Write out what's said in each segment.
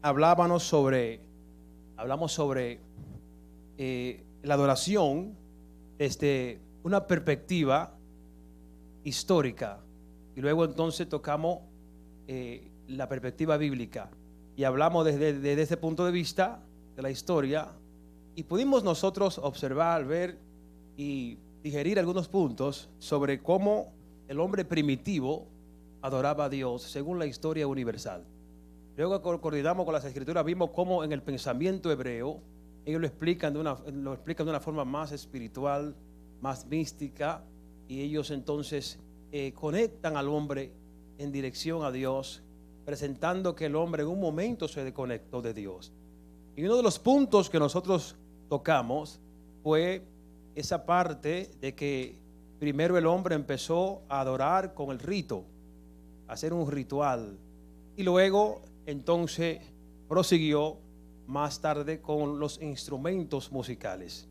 hablamos sobre la adoración desde una perspectiva histórica y luego entonces tocamos la perspectiva bíblica y hablamos desde ese punto de vista de la historia y pudimos nosotros observar, ver y digerir algunos puntos sobre cómo el hombre primitivo adoraba a Dios según la historia universal. Luego coordinamos con las escrituras, vimos cómo en el pensamiento hebreo ellos lo explican de una forma más espiritual, más mística, y ellos entonces conectan al hombre en dirección a Dios, presentando que el hombre en un momento se desconectó de Dios. Y uno de los puntos que nosotros tocamos fue esa parte de que primero el hombre empezó a adorar con el rito, a hacer un ritual, y luego entonces prosiguió más tarde con los instrumentos musicales.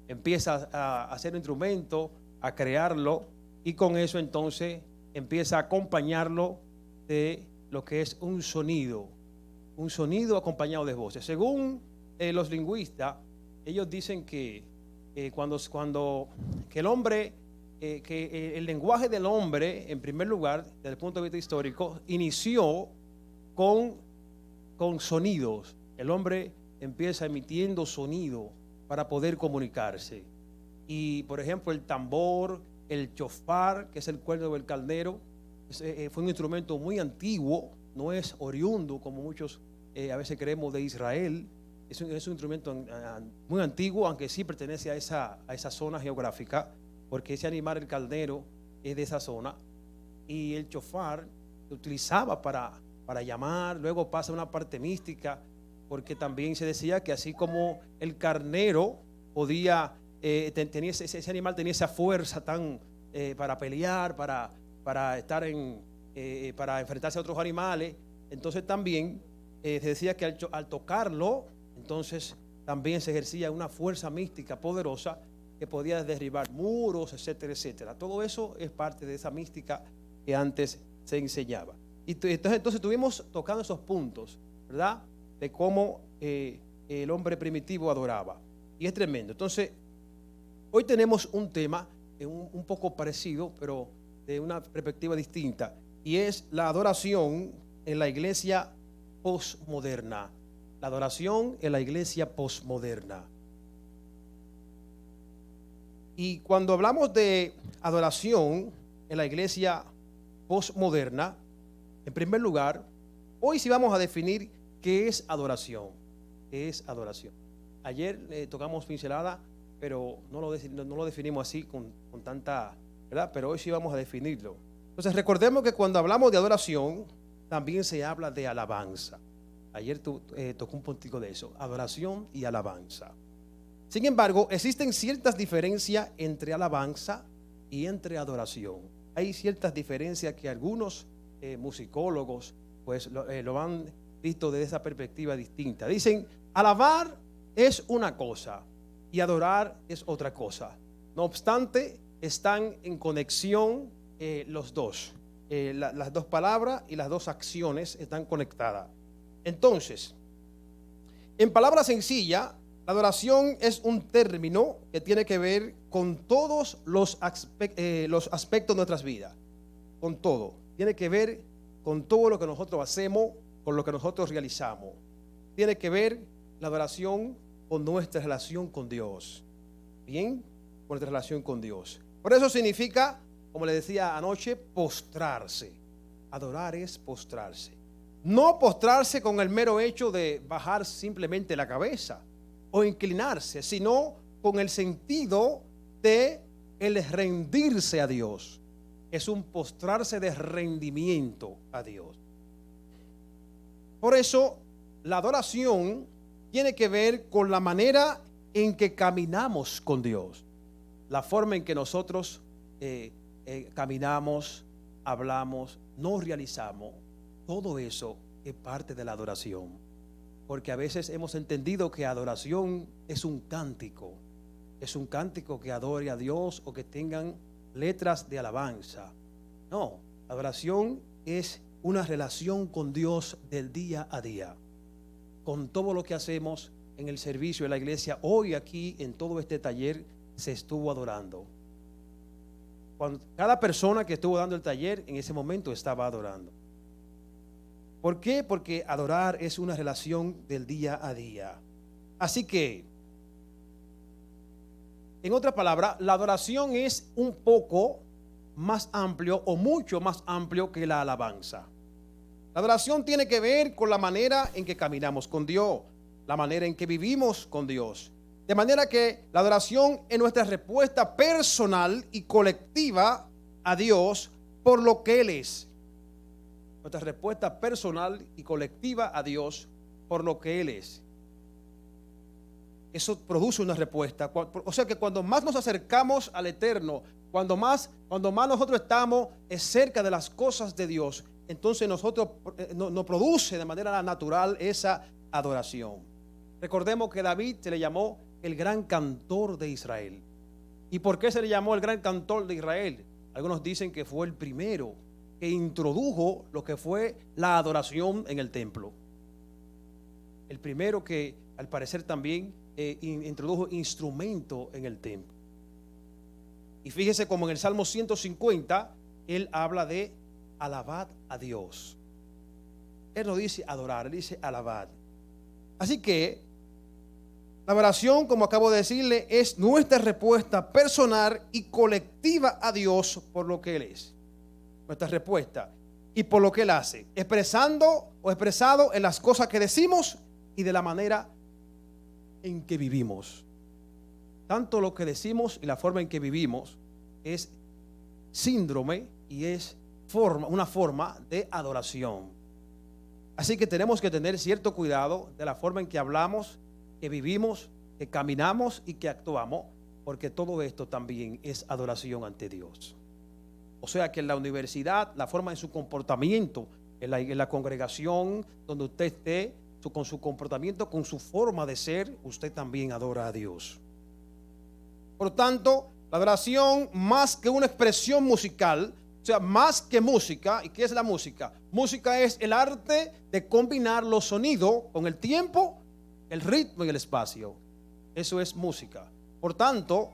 Empieza a hacer un instrumento, a crearlo, y con eso entonces empieza a acompañarlo de lo que es un sonido acompañado de voces. Según los lingüistas, ellos dicen que que el hombre, que el lenguaje del hombre, en primer lugar, desde el punto de vista histórico, inició con sonidos. El hombre empieza emitiendo sonido para poder comunicarse. Y por ejemplo, el tambor, el chofar, que es el cuerno del caldero, fue un instrumento muy antiguo, no es oriundo como muchos a veces creemos de Israel. Es un instrumento muy antiguo, aunque sí pertenece a esa zona geográfica, porque ese animal, el caldero, es de esa zona. Y el chofar se utilizaba para llamar. Luego pasa una parte mística, porque también se decía que así como el carnero podía, ese animal tenía esa fuerza tan para pelear, para estar para enfrentarse a otros animales, entonces también se decía que al tocarlo, entonces también se ejercía una fuerza mística poderosa que podía derribar muros, etcétera, etcétera. Todo eso es parte de esa mística que antes se enseñaba. Y entonces estuvimos tocando esos puntos, ¿verdad? De cómo el hombre primitivo adoraba. Y es tremendo. Entonces, hoy tenemos un tema un poco parecido, pero de una perspectiva distinta, y es la adoración en la iglesia posmoderna. La adoración en la iglesia posmoderna. Y cuando hablamos de adoración en la iglesia posmoderna, en primer lugar, hoy sí vamos a definir qué es adoración. ¿Qué es adoración? Ayer tocamos pincelada, pero no lo definimos así con tanta, ¿verdad? Pero hoy sí vamos a definirlo. Entonces recordemos que cuando hablamos de adoración, también se habla de alabanza. Ayer tocó un puntico de eso, adoración y alabanza. Sin embargo, existen ciertas diferencias entre alabanza y entre adoración. Hay ciertas diferencias que algunos musicólogos pues lo han visto desde esa perspectiva distinta. Dicen, alabar es una cosa y adorar es otra cosa. No obstante, están en conexión los dos. Las dos palabras y las dos acciones están conectadas. Entonces, en palabras sencillas, la adoración es un término que tiene que ver con todos los aspectos de nuestras vidas. Con todo. Tiene que ver con todo lo que nosotros hacemos, con lo que nosotros realizamos. Tiene que ver la adoración con nuestra relación con Dios. Bien, con nuestra relación con Dios. Por eso significa, como le decía anoche, postrarse. Adorar es postrarse. No postrarse con el mero hecho de bajar simplemente la cabeza o inclinarse, sino con el sentido de el rendirse a Dios. Es un postrarse de rendimiento a Dios. Por eso la adoración tiene que ver con la manera en que caminamos con Dios, la forma en que nosotros caminamos, hablamos, nos realizamos. Todo eso es parte de la adoración, porque a veces hemos entendido que adoración es un cántico que adore a Dios o que tengan letras de alabanza. No, adoración es una relación con Dios del día a día. con todo lo que hacemos en el servicio de la iglesia, hoy aquí en todo este taller se estuvo adorando. Cada persona que estuvo dando el taller en ese momento estaba adorando. ¿Por qué? Porque adorar es una relación del día a día. Así que, en otra palabra, la adoración es un poco más amplio o mucho más amplio que la alabanza. La adoración tiene que ver con la manera en que caminamos con Dios, la manera en que vivimos con Dios. De manera que la adoración es nuestra respuesta personal y colectiva a Dios por lo que Él es. Nuestra respuesta personal y colectiva a Dios por lo que Él es. Eso produce una respuesta. O sea que cuando más nos acercamos al Eterno, cuando más nosotros estamos cerca de las cosas de Dios, entonces nosotros nos produce de manera natural esa adoración. Recordemos que David se le llamó el gran cantor de Israel. ¿Y por qué se le llamó el gran cantor de Israel? Algunos dicen que fue el primero que introdujo lo que fue la adoración en el templo. El primero que al parecer también introdujo instrumento en el templo. Y fíjese como en el Salmo 150 él habla de alabad a Dios. Él no dice adorar, él dice alabad. Así que la adoración, como acabo de decirle, es nuestra respuesta personal y colectiva a Dios por lo que Él es. Nuestra respuesta y por lo que Él hace, expresando o expresado en las cosas que decimos y de la manera en que vivimos. Tanto lo que decimos y la forma en que vivimos es síndrome y es una forma de adoración. Así que tenemos que tener cierto cuidado de la forma en que hablamos, que vivimos, que caminamos y que actuamos, porque todo esto también es adoración ante Dios. O sea que en la universidad, la forma de su comportamiento, en la congregación donde usted esté, con su comportamiento, con su forma de ser, usted también adora a Dios. Por tanto, la adoración, más que una expresión musical, o sea, más que música. ¿Y qué es la música? Música es el arte de combinar los sonidos con el tiempo, el ritmo y el espacio. Eso es música. Por tanto,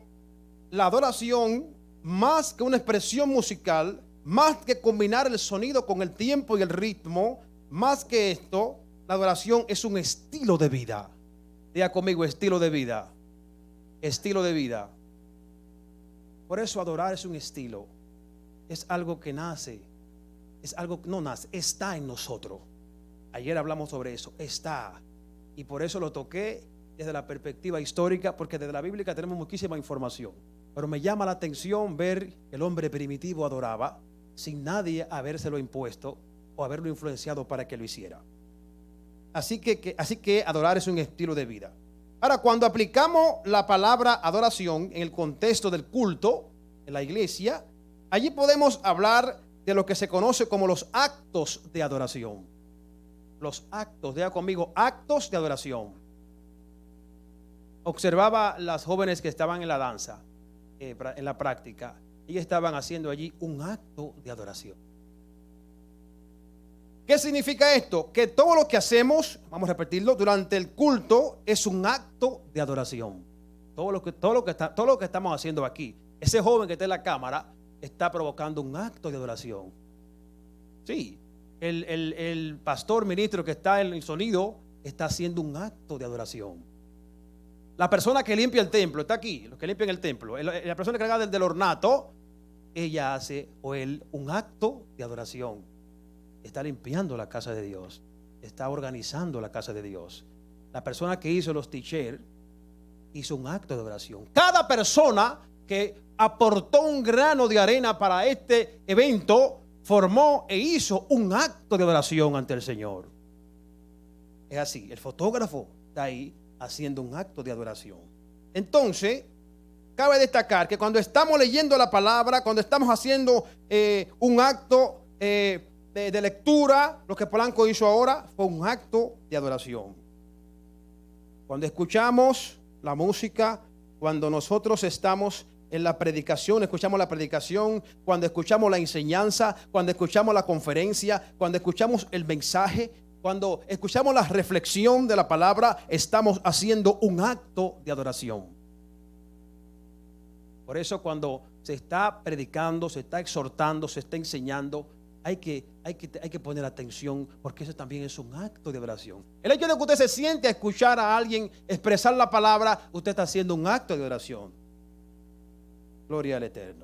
la adoración, más que una expresión musical, más que combinar el sonido con el tiempo y el ritmo, más que esto, la adoración es un estilo de vida. Diga conmigo, estilo de vida. Estilo de vida. Por eso adorar es un estilo. Es algo que nace. Es algo que no nace, está en nosotros. Ayer hablamos sobre eso. Está. Y por eso lo toqué desde la perspectiva histórica, porque desde la Biblia tenemos muchísima información. Pero me llama la atención ver que el hombre primitivo adoraba sin nadie habérselo impuesto o haberlo influenciado para que lo hiciera. Así que adorar es un estilo de vida. Ahora, cuando aplicamos la palabra adoración en el contexto del culto en la iglesia, allí podemos hablar de lo que se conoce como los actos de adoración. Los actos, diga conmigo, actos de adoración. Observaba las jóvenes que estaban en la danza, en la práctica. Ellas estaban haciendo allí un acto de adoración. ¿Qué significa esto? Que todo lo que hacemos, vamos a repetirlo, durante el culto es un acto de adoración. Todo lo que estamos haciendo aquí, ese joven que está en la cámara está provocando un acto de adoración. Sí, el pastor ministro que está en el sonido está haciendo un acto de adoración. La persona que limpia el templo está aquí, los que limpian el templo. La persona encargada del ornato, ella hace o él un acto de adoración. Está limpiando la casa de Dios, está organizando la casa de Dios. La persona que hizo los t-shirts hizo un acto de adoración. Cada persona que aportó un grano de arena para este evento formó e hizo un acto de adoración ante el Señor. Es así, el fotógrafo está ahí haciendo un acto de adoración. Entonces, cabe destacar que cuando estamos leyendo la palabra, cuando estamos haciendo un acto de lectura, lo que Polanco hizo ahora fue un acto de adoración. Cuando escuchamos la música, cuando nosotros estamos en la predicación, escuchamos la predicación, cuando escuchamos la enseñanza, cuando escuchamos la conferencia, cuando escuchamos el mensaje, Cuando escuchamos la reflexión de la palabra, estamos haciendo un acto de adoración. Por eso cuando se está predicando, se está exhortando, se está enseñando, hay que poner atención, porque eso también es un acto de adoración. El hecho de que usted se siente a escuchar a alguien expresar la palabra, usted está haciendo un acto de adoración. Gloria al Eterno.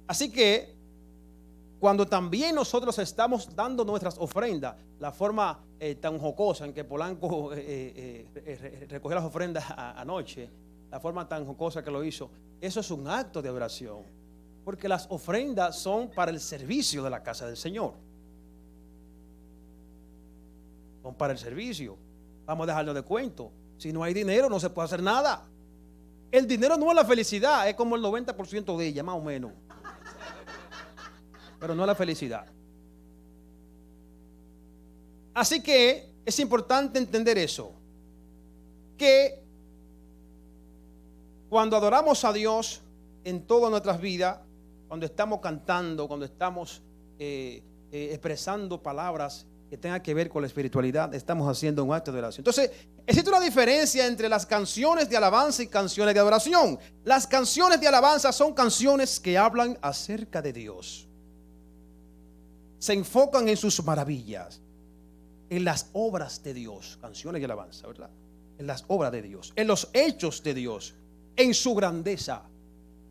Así que cuando también nosotros estamos dando nuestras ofrendas, la forma tan jocosa en que Polanco recogió las ofrendas anoche, la forma tan jocosa que lo hizo, eso es un acto de adoración, porque las ofrendas son para el servicio de la casa del Señor. Son para el servicio. Vamos a dejarlo de cuento. Si no hay dinero, no se puede hacer nada. El dinero no es la felicidad, es como el 90% de ella, más o menos. Pero no es la felicidad. Así que es importante entender eso, que cuando adoramos a Dios en todas nuestras vidas, cuando estamos cantando, cuando estamos expresando palabras que tengan que ver con la espiritualidad, estamos haciendo un acto de adoración. Entonces, existe una diferencia entre las canciones de alabanza y canciones de adoración. Las canciones de alabanza son canciones que hablan acerca de Dios. Se enfocan en sus maravillas, en las obras de Dios, canciones de alabanza, ¿verdad? En las obras de Dios, en los hechos de Dios, en su grandeza.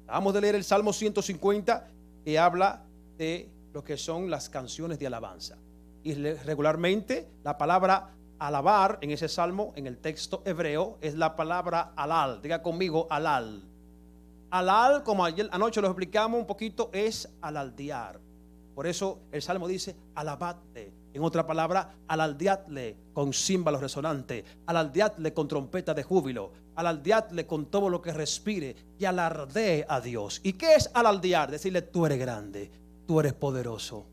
Vamos a leer el Salmo 150, que habla de lo que son las canciones de alabanza. Y regularmente la palabra alabar en ese salmo, en el texto hebreo, es la palabra alal. Diga conmigo, alal. Alal, como ayer anoche lo explicamos un poquito, es alaldear. Por eso el salmo dice alabadle. En otra palabra, alaldeadle con címbalos resonantes, alaldeadle con trompeta de júbilo, alaldeadle con todo lo que respire y alardee a Dios. ¿Y qué es alaldear? Decirle: tú eres grande, tú eres poderoso.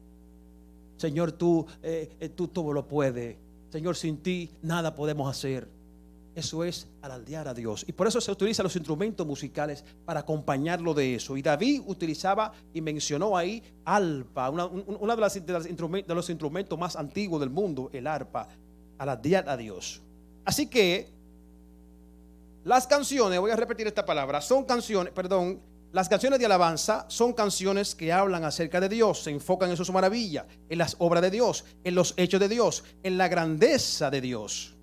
Señor, tú todo lo puedes. Señor, sin ti nada podemos hacer. Eso es alardear a Dios. Y por eso se utilizan los instrumentos musicales para acompañarlo de eso. Y David utilizaba y mencionó ahí arpa, una de los instrumentos más antiguos del mundo, el arpa, alardear a Dios. Así que las canciones, voy a repetir esta palabra, las canciones de alabanza son canciones que hablan acerca de Dios, se enfocan en sus maravillas, en las obras de Dios, en los hechos de Dios, en la grandeza de Dios.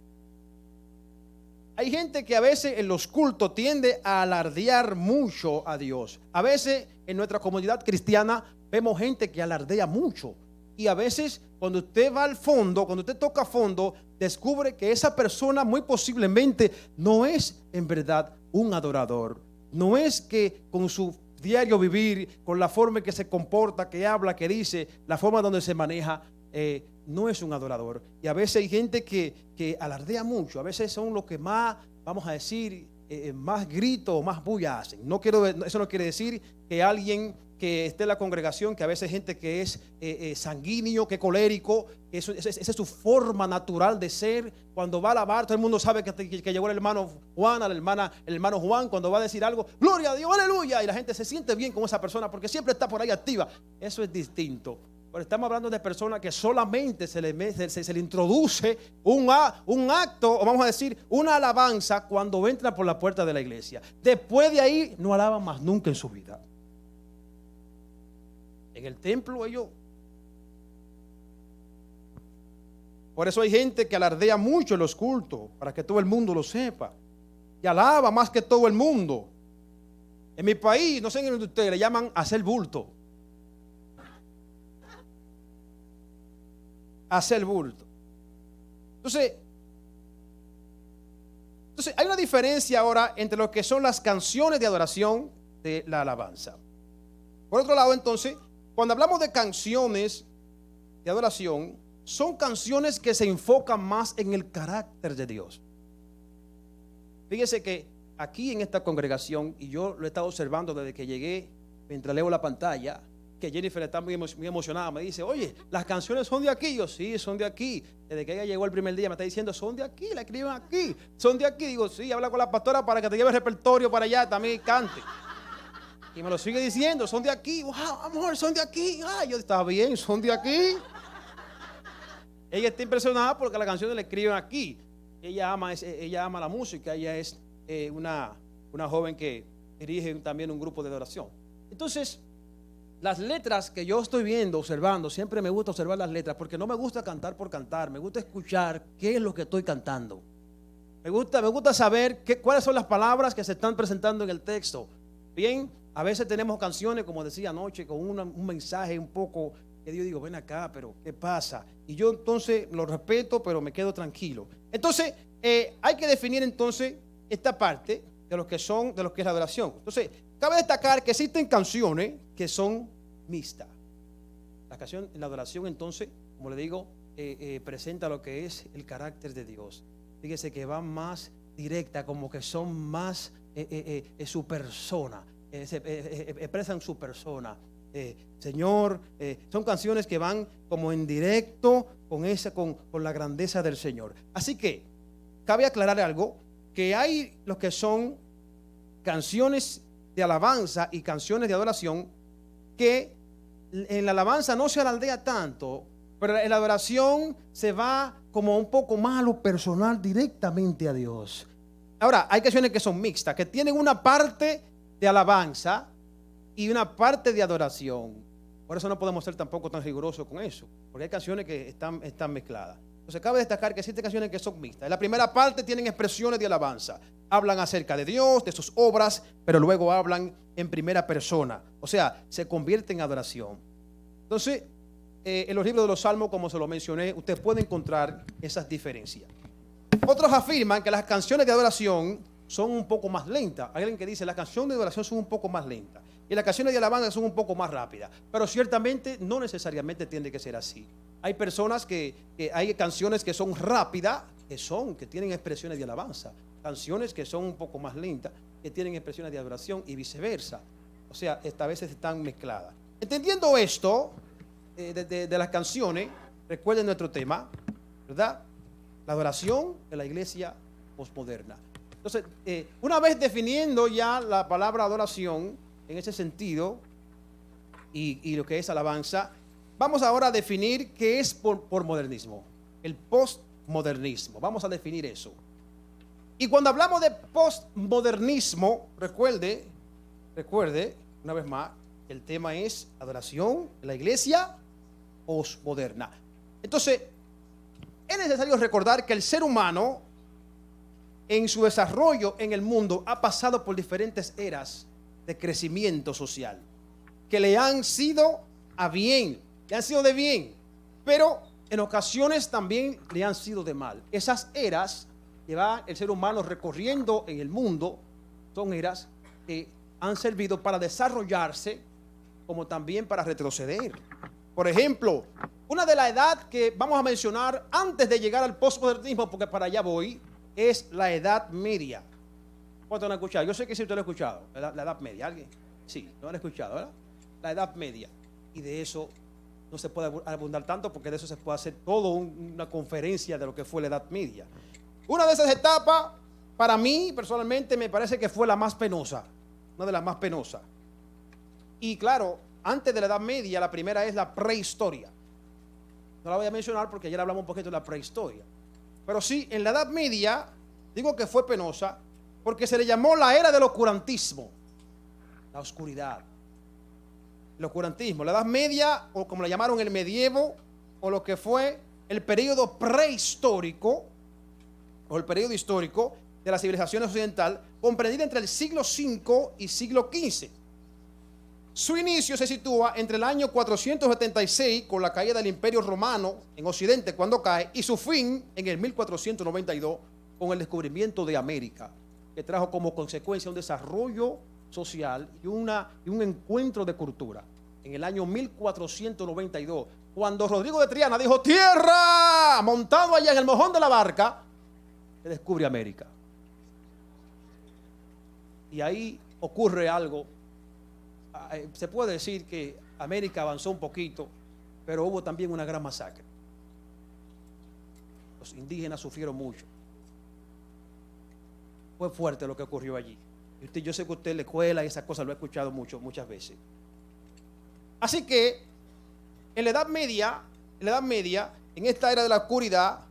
Hay gente que a veces en los cultos tiende a alardear mucho a Dios. A veces en nuestra comunidad cristiana vemos gente que alardea mucho. Y a veces cuando usted va al fondo, cuando usted toca fondo, descubre que esa persona muy posiblemente no es en verdad un adorador. No es que con su diario vivir, con la forma en que se comporta, que habla, que dice, la forma donde se maneja, no es un adorador. Y a veces hay gente que alardea mucho. A veces son los que más, vamos a decir, más gritos, más bulla hacen. Eso no quiere decir que alguien que esté en la congregación, que a veces hay gente que es sanguíneo, que es colérico, esa es su forma natural de ser. Cuando va a alabar, todo el mundo sabe que llegó el hermano Juan, el hermano Juan, cuando va a decir algo, gloria a Dios, aleluya, y la gente se siente bien con esa persona porque siempre está por ahí activa. Eso es distinto. Pero estamos hablando de personas que solamente se le introduce un acto, o vamos a decir, una alabanza cuando entran por la puerta de la iglesia. Después de ahí no alaban más nunca en su vida. En el templo ellos. Por eso hay gente que alardea mucho en los cultos, para que todo el mundo lo sepa. Y alaba más que todo el mundo. En mi país, no sé en ustedes, le llaman hacer bulto. Hacer bulto. Entonces hay una diferencia ahora entre lo que son las canciones de adoración de la alabanza. Por otro lado, entonces, cuando hablamos de canciones de adoración, son canciones que se enfocan más en el carácter de Dios. Fíjese que aquí en esta congregación, y yo lo he estado observando desde que llegué, mientras leo la pantalla, que Jennifer está muy emocionada, me dice: oye, las canciones son de aquí. Yo: sí, son de aquí. Desde que ella llegó el primer día me está diciendo: son de aquí, la escriben aquí, son de aquí. Digo: sí, habla con la pastora para que te lleve el repertorio para allá también y cante. Y me lo sigue diciendo: son de aquí. Wow, amor, son de aquí. Yo: está bien, son de aquí. Ella está impresionada porque las canciones le escriben aquí. Ella ama la música. Ella es una joven que dirige también un grupo de adoración. Entonces, las letras que yo estoy viendo, observando, siempre me gusta observar las letras porque no me gusta cantar por cantar. Me gusta escuchar qué es lo que estoy cantando. Me gusta saber cuáles son las palabras que se están presentando en el texto. Bien, a veces tenemos canciones, como decía anoche, con un mensaje un poco que yo digo, ven acá, pero ¿qué pasa? Y yo entonces lo respeto, pero me quedo tranquilo. Entonces, hay que definir entonces esta parte de lo que es la adoración. Entonces, cabe destacar que existen canciones que son mixtas. La adoración entonces, como le digo, presenta lo que es el carácter de Dios. Fíjese que va más directa, como que son más su persona, expresan su persona. Señor, son canciones que van como en directo con la grandeza del Señor. Así que cabe aclarar algo, que hay lo que son canciones de alabanza y canciones de adoración que en la alabanza no se alardea tanto, pero en la adoración se va como un poco más a lo personal, directamente a Dios. Ahora, hay canciones que son mixtas, que tienen una parte de alabanza y una parte de adoración. Por eso no podemos ser tampoco tan rigurosos con eso, porque hay canciones que están mezcladas. Entonces cabe destacar que existen canciones que son mixtas. En la primera parte tienen expresiones de alabanza. Hablan acerca de Dios, de sus obras, pero luego hablan en primera persona. O sea, se convierte en adoración. Entonces, en los libros de los Salmos, como se lo mencioné, usted puede encontrar esas diferencias. Otros afirman que las canciones de adoración son un poco más lentas. Hay alguien que dice las canciones de adoración son un poco más lentas y las canciones de alabanza son un poco más rápidas. Pero ciertamente no necesariamente tiene que ser así. Hay personas que hay canciones que son rápidas, que tienen expresiones de alabanza. Canciones que son un poco más lentas, que tienen expresiones de adoración y viceversa. O sea, a veces están mezcladas. Entendiendo esto de las canciones, recuerden nuestro tema, ¿verdad? La adoración de la iglesia posmoderna. Entonces, una vez definiendo ya la palabra adoración en ese sentido y lo que es alabanza, vamos ahora a definir qué es por modernismo, el postmodernismo. Vamos a definir eso. Y cuando hablamos de postmodernismo, recuerde, una vez más, el tema es adoración en la iglesia postmoderna. Entonces, es necesario recordar que el ser humano en su desarrollo en el mundo ha pasado por diferentes eras de crecimiento social que le han sido de bien, pero en ocasiones también le han sido de mal. Esas eras que va el ser humano recorriendo en el mundo son eras que han servido para desarrollarse como también para retroceder. Por ejemplo, una de la edad que vamos a mencionar antes de llegar al postmodernismo, porque para allá voy, es la Edad Media. ¿Cuántos lo han escuchado? Yo sé que sí usted lo ha escuchado, la Edad Media. ¿Alguien? Sí, lo han escuchado, ¿verdad? La Edad Media. Y de eso no se puede abundar tanto porque de eso se puede hacer toda una conferencia de lo que fue la Edad Media. Una de esas etapas, para mí personalmente, me parece que fue la más penosa. Una de las más penosas. Y claro, antes de la Edad Media, la primera es la prehistoria. No la voy a mencionar porque ayer hablamos un poquito de la prehistoria. Pero sí, en la Edad Media, digo que fue penosa, porque se le llamó la era del oscurantismo, la oscuridad. El oscurantismo, la Edad Media, o como le llamaron el medievo, o lo que fue el periodo prehistórico, o el periodo histórico de la civilización occidental, comprendida entre el siglo V y siglo XV. Su inicio se sitúa entre el año 476 con la caída del Imperio Romano en Occidente cuando cae y su fin en el 1492 con el descubrimiento de América, que trajo como consecuencia un desarrollo social y un encuentro de cultura. En el año 1492, cuando Rodrigo de Triana dijo tierra, montado allá en el mojón de la barca, se descubre América. Y ahí ocurre algo. Se puede decir que América avanzó un poquito, pero hubo también una gran masacre. Los indígenas sufrieron mucho. Fue fuerte lo que ocurrió allí. Yo sé que usted en la escuela y esas cosas lo ha escuchado muchas veces. Así que en la Edad Media en esta era de la oscuridad,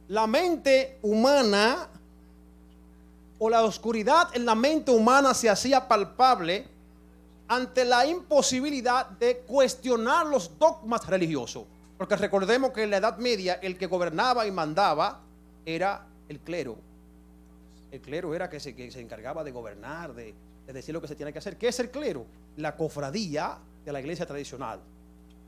la mente humana o la oscuridad en la mente humana se hacía palpable ante la imposibilidad de cuestionar los dogmas religiosos. Porque recordemos que en la Edad Media el que gobernaba y mandaba era el clero. El clero era que se encargaba de gobernar, de decir lo que se tiene que hacer. ¿Qué es el clero? La cofradía de la iglesia tradicional.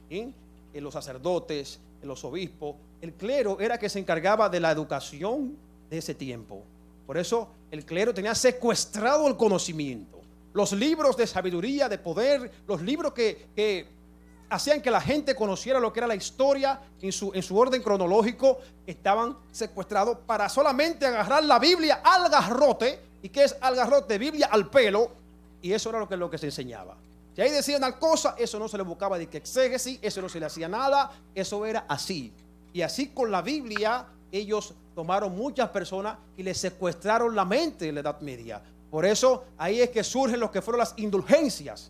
¿Sí? En los sacerdotes, en los obispos. El clero era que se encargaba de la educación de ese tiempo. Por eso el clero tenía secuestrado el conocimiento. Los libros de sabiduría, de poder, los libros que hacían que la gente conociera lo que era la historia en su orden cronológico, estaban secuestrados para solamente agarrar la Biblia al garrote. ¿Y qué es al garrote? Biblia al pelo. Y eso era lo que se enseñaba. Si ahí decían una cosa, eso no se le buscaba de que exégesis, eso no se le hacía nada, eso era así. Y así con la Biblia, ellos tomaron muchas personas y les secuestraron la mente en la Edad Media. Por eso ahí es que surgen lo que fueron las indulgencias.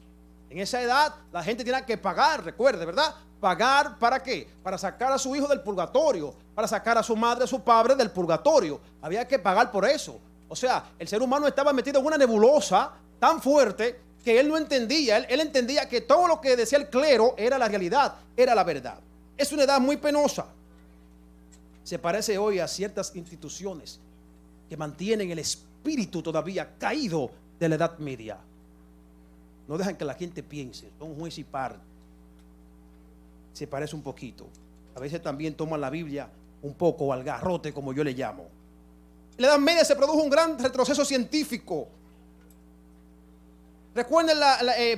En esa edad la gente tenía que pagar, recuerde, ¿verdad? ¿Pagar para qué? Para sacar a su hijo del purgatorio, para sacar a su madre, a su padre del purgatorio. Había que pagar por eso. O sea, el ser humano estaba metido en una nebulosa tan fuerte que él no entendía. Él entendía que todo lo que decía el clero era la realidad, era la verdad. Es una edad muy penosa. Se parece hoy a ciertas instituciones que mantienen el espíritu todavía caído de la Edad Media. No dejan que la gente piense, son juez y parte. Se parece un poquito. A veces también toman la Biblia un poco al garrote, como yo le llamo. En la Edad Media se produjo un gran retroceso científico. Recuerden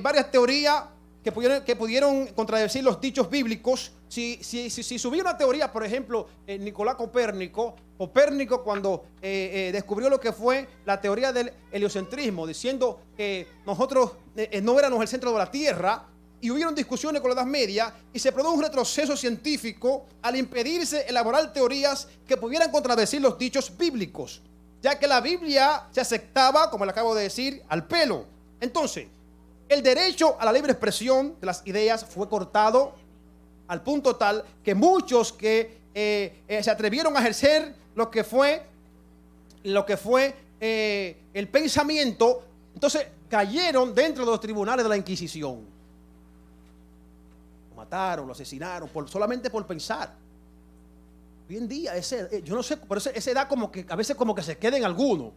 varias teorías que pudieron contradecir los dichos bíblicos. Si subía una teoría, por ejemplo, Nicolás Copérnico cuando descubrió lo que fue la teoría del heliocentrismo, diciendo que nosotros no éramos el centro de la Tierra, y hubieron discusiones con la Edad Media, y se produjo un retroceso científico al impedirse elaborar teorías que pudieran contradecir los dichos bíblicos, ya que la Biblia se aceptaba, como le acabo de decir, al pelo. Entonces, el derecho a la libre expresión de las ideas fue cortado al punto tal que muchos que se atrevieron a ejercer lo que fue el pensamiento, entonces cayeron dentro de los tribunales de la Inquisición. Lo mataron, lo asesinaron solamente por pensar. Hoy en día, yo no sé, por eso esa edad como que a veces como que se queda en algunos.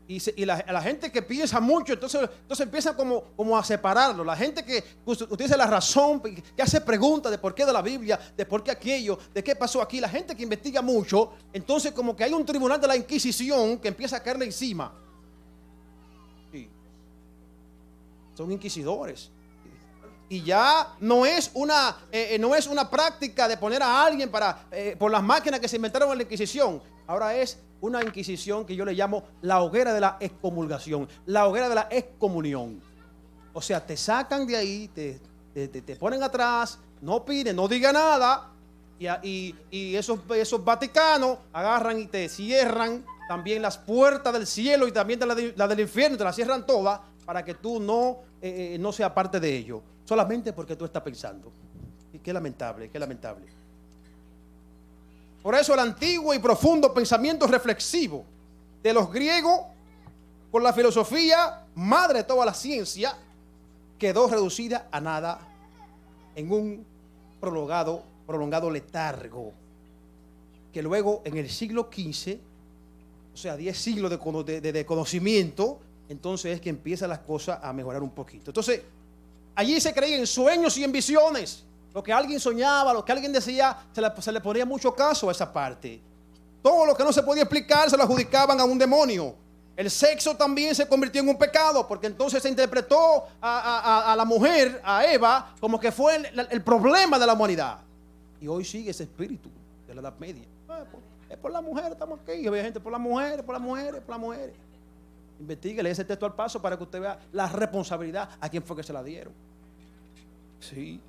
Y la gente que piensa mucho, entonces empieza como a separarlo. La gente que utiliza la razón, que hace preguntas de por qué de la Biblia, de por qué aquello, de qué pasó aquí. La gente que investiga mucho, entonces como que hay un tribunal de la Inquisición que empieza a caerle encima. Sí. Son inquisidores. Y ya no es una práctica de poner a alguien por las máquinas que se inventaron en la Inquisición. Ahora es una inquisición que yo le llamo la hoguera de la excomulgación, la hoguera de la excomunión. O sea, te sacan de ahí, te ponen atrás, no opinen, no digan nada, y esos vaticanos agarran y te cierran también las puertas del cielo y también la del infierno, te las cierran todas para que tú no seas parte de ello, solamente porque tú estás pensando. Y qué lamentable, qué lamentable. Por eso el antiguo y profundo pensamiento reflexivo de los griegos, con la filosofía, madre de toda la ciencia, quedó reducida a nada en un prolongado letargo, que luego en el siglo XV, o sea, 10 siglos de conocimiento, entonces es que empiezan las cosas a mejorar un poquito. Entonces, allí se creía en sueños y en visiones. Lo que alguien soñaba, lo que alguien decía, se le ponía mucho caso a esa parte. Todo lo que no se podía explicar se lo adjudicaban a un demonio. El sexo también se convirtió en un pecado, porque entonces se interpretó a la mujer, a Eva, como que fue el problema de la humanidad. Y hoy sigue ese espíritu de la Edad Media. Es por la mujer, estamos aquí. Y había gente por las mujeres, por las mujeres, por las mujeres. Investigue, lee ese texto al paso para que usted vea la responsabilidad a quién fue que se la dieron. Sí.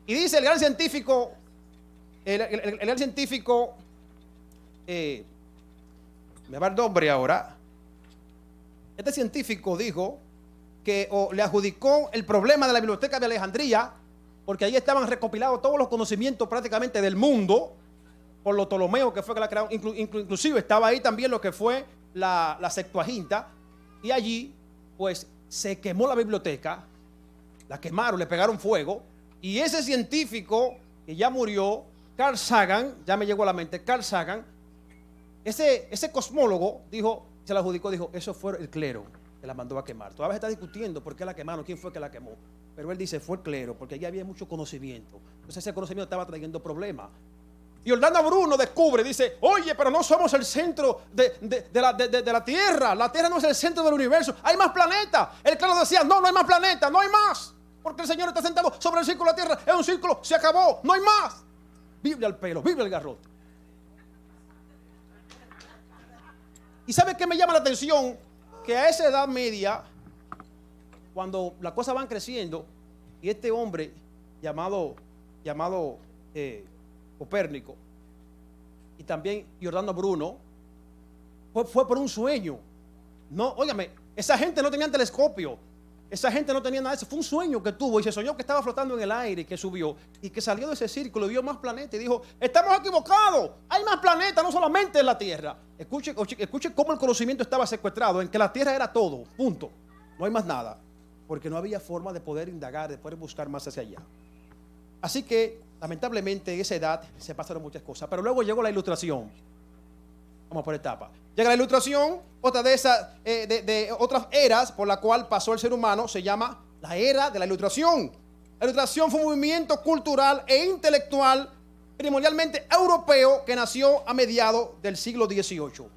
Y dice el gran científico, me va el nombre ahora. Este científico dijo que le adjudicó el problema de la biblioteca de Alejandría porque ahí estaban recopilados todos los conocimientos prácticamente del mundo, por los Ptolomeos, que fue que la crearon. Inclusive estaba ahí también lo que fue la Septuaginta, y allí pues se quemó la biblioteca, la quemaron, le pegaron fuego, y ese científico que ya murió, Carl Sagan, ya me llegó a la mente, Carl Sagan, ese cosmólogo dijo, se la adjudicó, dijo, eso fue el clero que la mandó a quemar. Todavía se está discutiendo por qué la quemaron, quién fue que la quemó, pero él dice, fue el clero, porque allí había mucho conocimiento. Entonces ese conocimiento estaba trayendo problemas. Y Giordano Bruno descubre, dice, oye, pero no somos el centro de la Tierra. La Tierra no es el centro del universo. Hay más planetas. El clero decía, no hay más planetas, no hay más. Porque el Señor está sentado sobre el círculo de la Tierra. Es un círculo, se acabó, no hay más. Biblia al pelo, Biblia al garrote. ¿Y sabe qué me llama la atención? Que a esa edad media, cuando las cosas van creciendo, y este hombre llamado Copérnico, y también Giordano Bruno, fue por un sueño. No, óigame, esa gente no tenía telescopio, esa gente no tenía nada de eso. Fue un sueño que tuvo y se soñó que estaba flotando en el aire y que subió y que salió de ese círculo y vio más planetas y dijo, estamos equivocados, hay más planetas, no solamente en la Tierra. Escuche cómo el conocimiento estaba secuestrado, en que la Tierra era todo, punto, no hay más nada, porque no había forma de poder indagar, de poder buscar más hacia allá. Así que lamentablemente en esa edad se pasaron muchas cosas, pero luego llegó la Ilustración. Vamos por etapa. Llega la Ilustración, otra de esas de otras eras por la cual pasó el ser humano, se llama la era de la Ilustración. La Ilustración fue un movimiento cultural e intelectual primordialmente europeo que nació a mediados del siglo XVIII.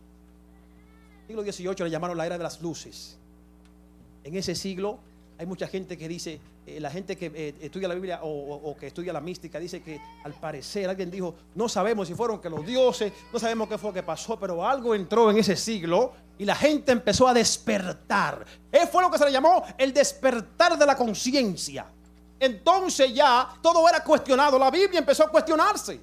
Siglo XVIII le llamaron la era de las luces. En ese siglo hay mucha gente que dice, la gente que estudia la Biblia o que estudia la mística dice que al parecer alguien dijo, no sabemos si fueron que los dioses, no sabemos qué fue lo que pasó, pero algo entró en ese siglo y la gente empezó a despertar. Fue lo que se le llamó el despertar de la conciencia. Entonces ya todo era cuestionado, la Biblia empezó a cuestionarse.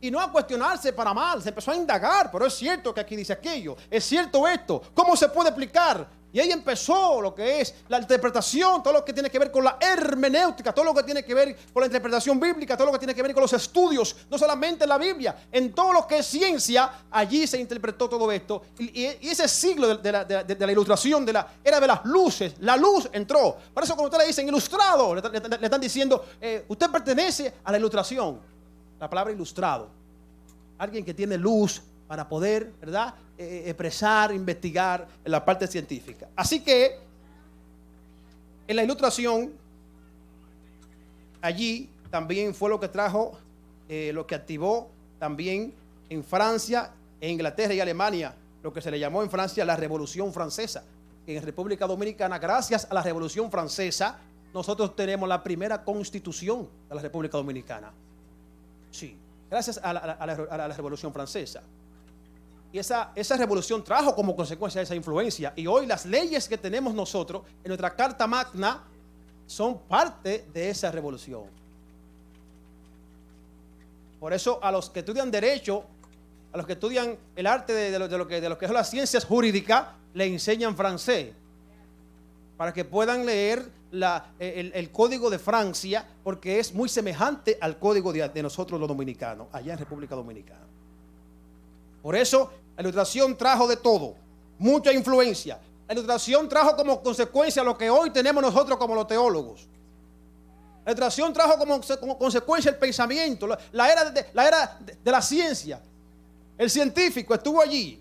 Y no a cuestionarse para mal, se empezó a indagar, pero es cierto que aquí dice aquello, es cierto esto, ¿cómo se puede explicar? Y ahí empezó lo que es la interpretación, todo lo que tiene que ver con la hermenéutica, todo lo que tiene que ver con la interpretación bíblica, todo lo que tiene que ver con los estudios, no solamente en la Biblia, en todo lo que es ciencia, allí se interpretó todo esto. Y ese siglo de la Ilustración, de la era de las luces, la luz entró. Por eso cuando ustedes le dicen ilustrado, le están diciendo, usted pertenece a la Ilustración. La palabra ilustrado, alguien que tiene luz para poder, ¿verdad?, expresar, investigar en la parte científica. Así que en la Ilustración, allí también fue lo que trajo, lo que activó también en Francia, en Inglaterra y Alemania, lo que se le llamó en Francia la Revolución Francesa. En República Dominicana, gracias a la Revolución Francesa, nosotros tenemos la primera constitución de la República Dominicana. Sí, gracias a la Revolución Francesa. Y esa revolución trajo como consecuencia esa influencia. Y hoy las leyes que tenemos nosotros en nuestra Carta Magna son parte de esa revolución. Por eso a los que estudian Derecho, a los que estudian el arte de lo que son las ciencias jurídicas, le enseñan francés. Para que puedan leer el código de Francia, porque es muy semejante al código de nosotros los dominicanos, allá en República Dominicana. Por eso la Ilustración trajo de todo, mucha influencia. La Ilustración trajo como consecuencia lo que hoy tenemos nosotros como los teólogos. La Ilustración trajo como consecuencia el pensamiento, la era de la ciencia. El científico estuvo allí.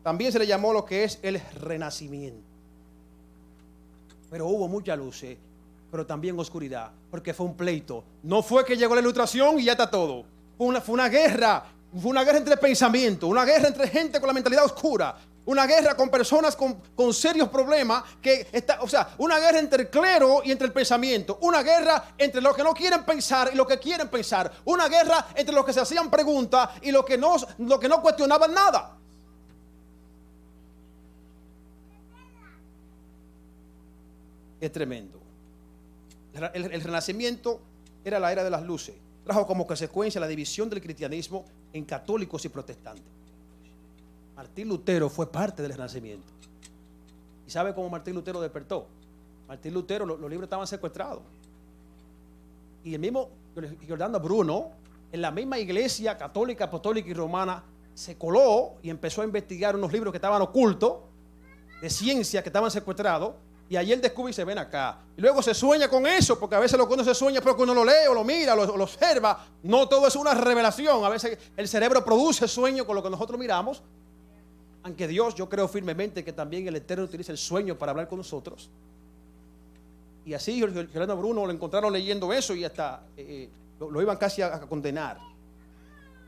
También se le llamó lo que es el Renacimiento. Pero hubo mucha luz, pero también oscuridad, porque fue un pleito. No fue que llegó la Ilustración y ya está todo. Fue una guerra entre pensamientos, una guerra entre gente con la mentalidad oscura, una guerra con personas con serios problemas, una guerra entre el clero y entre el pensamiento, una guerra entre los que no quieren pensar y los que quieren pensar, una guerra entre los que se hacían preguntas y los que no cuestionaban nada. Es tremendo. El Renacimiento era la era de las luces. Trajo como consecuencia la división del cristianismo en católicos y protestantes. Martín Lutero fue parte del Renacimiento. ¿Y sabe cómo Martín Lutero despertó? Martín Lutero, los libros estaban secuestrados. Y el mismo Giordano Bruno, en la misma iglesia católica, apostólica y romana, se coló y empezó a investigar unos libros que estaban ocultos, de ciencia, que estaban secuestrados. Y allí él descubre y se ven acá. Y luego se sueña con eso, porque a veces lo que uno se sueña, pero que uno lo lee o lo mira, lo observa. No todo es una revelación. A veces el cerebro produce sueño con lo que nosotros miramos. Aunque Dios, yo creo firmemente que también el Eterno utiliza el sueño para hablar con nosotros. Y así Giordano Bruno lo encontraron leyendo eso y hasta lo iban casi a condenar.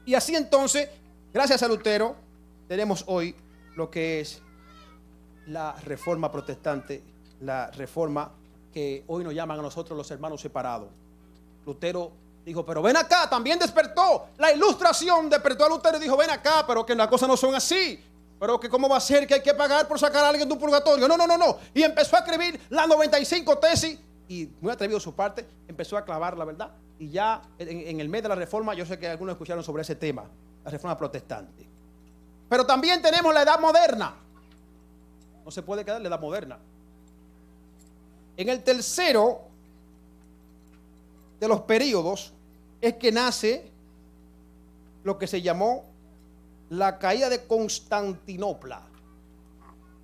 Y así entonces, gracias a Lutero, tenemos hoy lo que es la reforma protestante, la reforma que hoy nos llaman a nosotros los hermanos separados. Lutero dijo, pero ven acá, también despertó. La ilustración despertó a Lutero y dijo, ven acá, pero que las cosas no son así. Pero que cómo va a ser que hay que pagar por sacar a alguien de un purgatorio. No. Y empezó a escribir las 95 tesis y muy atrevido de su parte, empezó a clavar la verdad. Y ya en el mes de la reforma, yo sé que algunos escucharon sobre ese tema, la reforma protestante. Pero también tenemos la edad moderna. No se puede quedar la edad moderna. En el tercero de los periodos es que nace lo que se llamó la caída de Constantinopla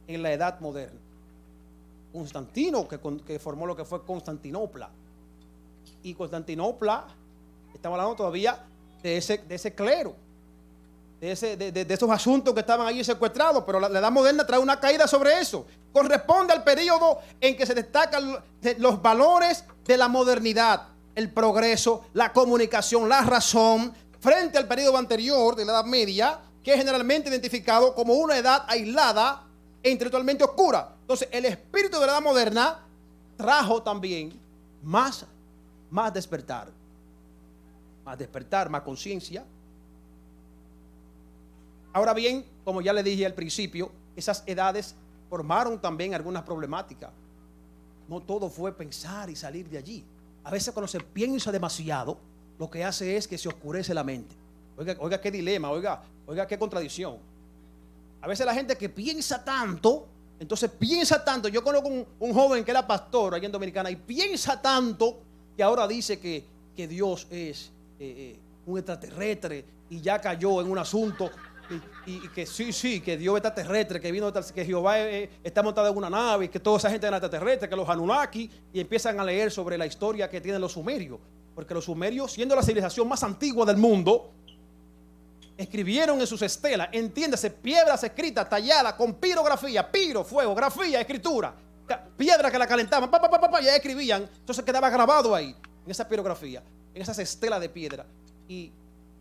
en la edad moderna. Constantino que formó lo que fue Constantinopla. Y Constantinopla, estamos hablando todavía de ese clero, de esos asuntos que estaban allí secuestrados, pero la edad moderna trae una caída sobre eso. Corresponde al periodo en que se destacan los valores de la modernidad, el progreso, la comunicación, la razón, frente al periodo anterior de la Edad Media, que es generalmente identificado como una edad aislada e intelectualmente oscura. Entonces, el espíritu de la edad moderna trajo también más despertar, más conciencia. Ahora bien, como ya le dije al principio, esas edades formaron también algunas problemáticas. No todo fue pensar y salir de allí. A veces cuando se piensa demasiado, lo que hace es que se oscurece la mente. Oiga qué dilema, oiga qué contradicción. A veces la gente que piensa tanto, entonces piensa tanto. Yo conozco un joven que era pastor allá en Dominicana y piensa tanto que ahora dice que Dios es un extraterrestre y ya cayó en un asunto y que sí, que Dios es extraterrestre, que vino, que Jehová está montado en una nave y que toda esa gente era extraterrestre, que los Anunnaki, y empiezan a leer sobre la historia que tienen los sumerios, porque los sumerios, siendo la civilización más antigua del mundo, escribieron en sus estelas, entiéndase, piedras escritas, talladas con pirografía, fuego, grafía, escritura, piedra que la calentaban, ya escribían, entonces quedaba grabado ahí, en esa pirografía, en esas estelas de piedra. Y